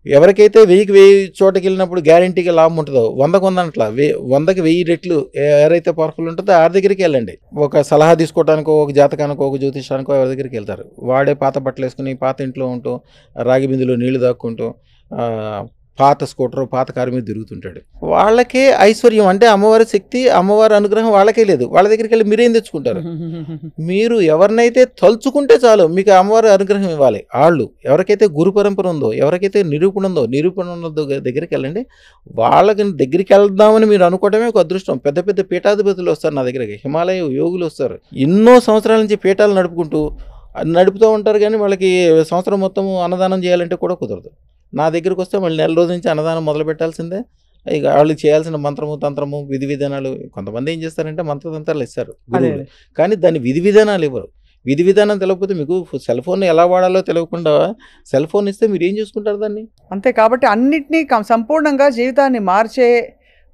ఎవరికైతే 1000కి 1000 చోటకి వెళ్ళినప్పుడు గ్యారంటీగా లాభం ఉంటుందో 100కి 100 అట్లా 100కి 1000 రెట్లు ఎవరైతే పవర్ఫుల్ ఉంటుందో ఆ దగ్గరికి వెళ్ళండి. ఒక సలహా తీసుకోవడానికో ఒక జాతకానికో ఒక జ్యోతిషానికో ఎవరి దగ్గరికి వెళ్తారు. వాడే పాత బట్టలు వేసుకుని పాత ఇంట్లో ఉంటూ రాగి బిందులో నీళ్లు దాక్కుంటూ పాత స్కూటర్ పాత కారు మీద తిరుగుతుంటాడు. వాళ్ళకే ఐశ్వర్యం అంటే అమ్మవారి శక్తి అమ్మవారి అనుగ్రహం వాళ్ళకే లేదు. వాళ్ళ దగ్గరికి వెళ్ళి మీరేం తెచ్చుకుంటారు? మీరు ఎవరినైతే తలుచుకుంటే చాలు మీకు అమ్మవారి అనుగ్రహం ఇవ్వాలి. వాళ్ళు ఎవరికైతే గురు పరంపర ఉందో, ఎవరికైతే నిరూపణ ఉందో దగ్గరికి వెళ్ళండి. వాళ్ళకి దగ్గరికి వెళ్దామని మీరు అనుకోవడమే ఒక అదృష్టం. పెద్ద పెద్ద పీఠాధిపతులు వస్తారు నా దగ్గరికి, హిమాలయ యోగులు వస్తారు. ఎన్నో సంవత్సరాల నుంచి పీఠాలు నడుపుతూ ఉంటారు. కానీ వాళ్ళకి సంవత్సరం మొత్తం అన్నదానం చేయాలంటే కూడా కుదరదు. నా దగ్గరికి వస్తే మళ్ళీ నెల రోజు నుంచి అన్నదానం మొదలు పెట్టాల్సిందే. ఇక వాళ్ళు చేయాల్సిన మంత్రము తంత్రము విధి విధానాలు, కొంతమంది ఏం చేస్తారంటే మంత్రతంత్రాలు ఇస్తారు గురువులు, కానీ దాని విధి విధానాలు ఇవ్వరు. విధి విధానం తెలియకపోతే మీకు సెల్ ఫోన్ ఎలా వాడాలో తెలియకుండా సెల్ ఫోన్ ఇస్తే మీరు ఏం చూసుకుంటారు దాన్ని? అంతే. కాబట్టి అన్నిటినీ సంపూర్ణంగా జీవితాన్ని మార్చే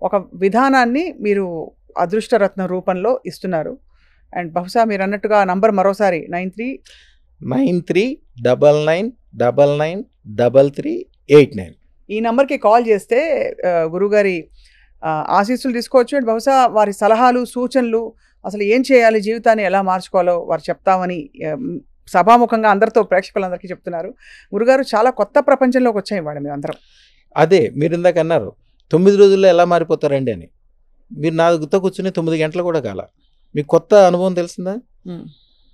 ఒక విధానాన్ని మీరు అదృష్టరత్న రూపంలో ఇస్తున్నారు. అండ్ బహుశా మీరు అన్నట్టుగా నంబర్ మరోసారి 9399993389 ఈ నెంబర్కి కాల్ చేస్తే గురుగారి ఆశీస్సులు తీసుకోవచ్చు. అండ్ బహుశా వారి సలహాలు సూచనలు అసలు ఏం చేయాలి, జీవితాన్ని ఎలా మార్చుకోవాలో వారు చెప్తామని సభాముఖంగా అందరితో ప్రేక్షకులందరికీ చెప్తున్నారు. గురుగారు చాలా కొత్త ప్రపంచంలోకి వచ్చాయి ఇవాళ మేము అందరం. అదే మీరు ఇందాక అన్నారు 9 రోజుల్లో ఎలా మారిపోతారండి అని. మీరు నా గుర్తు కూర్చుని 9 గంటలు కూడా కాల మీకు కొత్త అనుభవం తెలిసిందా?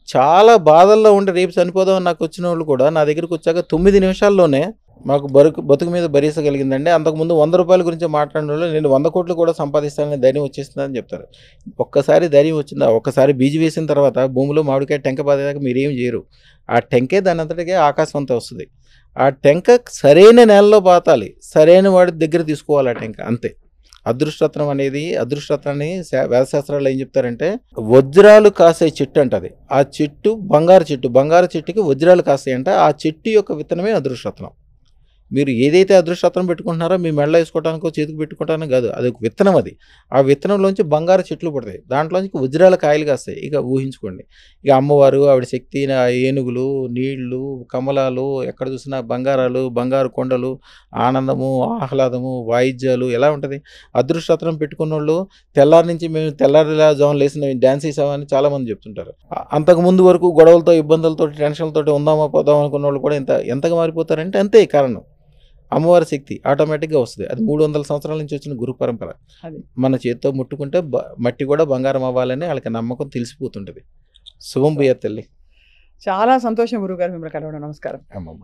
చాలా బాధల్లో ఉండి రేపు చనిపోదామని నాకు వచ్చిన వాళ్ళు కూడా నా దగ్గరికి వచ్చాక 9 నిమిషాల్లోనే మాకు బతుకు మీద భరించగలిగిందండి. అంతకుముందు 100 రూపాయల గురించి మాట్లాడిన వాళ్ళు నేను 100 కోట్లు కూడా సంపాదిస్తానని ధైర్యం వచ్చేస్తుందని చెప్తారు. ఒక్కసారి ధైర్యం వచ్చిందా, ఒక్కసారి బీజు వేసిన తర్వాత భూమిలో మామిడికాయ టెంక బాధేదాకా మీరేం చేయరు. ఆ టెంకే దాని అంతటికే ఆకాశం అంతా వస్తుంది. ఆ టెంక సరైన నేలలో పాతాలి, సరైన వాడి దగ్గర తీసుకోవాలి ఆ టెంక, అంతే. అదృష్టరత్నం అనేది, అదృష్టరత్నాన్ని వేదశాస్త్రాలు ఏం చెప్తారంటే వజ్రాలు కాసే చెట్టు అంటది. ఆ చెట్టు బంగారు చెట్టు, బంగారు చెట్టుకి వజ్రాలు కాస్తాయంట. ఆ చెట్టు యొక్క విత్తనమే అదృష్టరత్నం. మీరు ఏదైతే అదృష్టరత్నం పెట్టుకుంటున్నారో మీ మెడలో వేసుకోవడానికో చేతికి పెట్టుకోవడానికి కాదు, అది ఒక విత్తనం. అది ఆ విత్తనంలోంచి బంగారు చెట్లు పుడతాయి, దాంట్లోంచి వజ్రాల కాయలు కాస్తాయి. ఇక ఊహించుకోండి, ఇక అమ్మవారు, ఆవిడ శక్తి, ఆ ఏనుగులు, నీళ్లు, కమలాలు, ఎక్కడ చూసినా బంగారాలు, బంగారు కొండలు, ఆనందము, ఆహ్లాదము, వాయిద్యాలు ఎలా ఉంటుంది. అదృష్టరత్నం పెట్టుకున్న వాళ్ళు తెల్లారి నుంచి మేము తెల్లారిలా జోన్ లేసిన డ్యాన్స్ వేసామని చాలామంది చెప్తుంటారు. అంతకుముందు వరకు గొడవలతో, ఇబ్బందులతో, టెన్షన్లతో ఉందామా పోదాం అనుకున్న వాళ్ళు కూడా ఎంతగా మారిపోతారంటే అంతే కారణం. అమ్మవారి శక్తి ఆటోమేటిక్గా వస్తుంది. అది 300 సంవత్సరాల నుంచి వచ్చిన గురు పరంపర. మన చేతితో ముట్టుకుంటే మట్టి కూడా బంగారం అవ్వాలని వాళ్ళకి నమ్మకం తెలిసిపోతుంటుంది. శుభం భూయాత్ తల్లి. చాలా సంతోషం గురుగారు మిమ్మల్ని కలవడం. నమస్కారం. అమ్మమ్మ.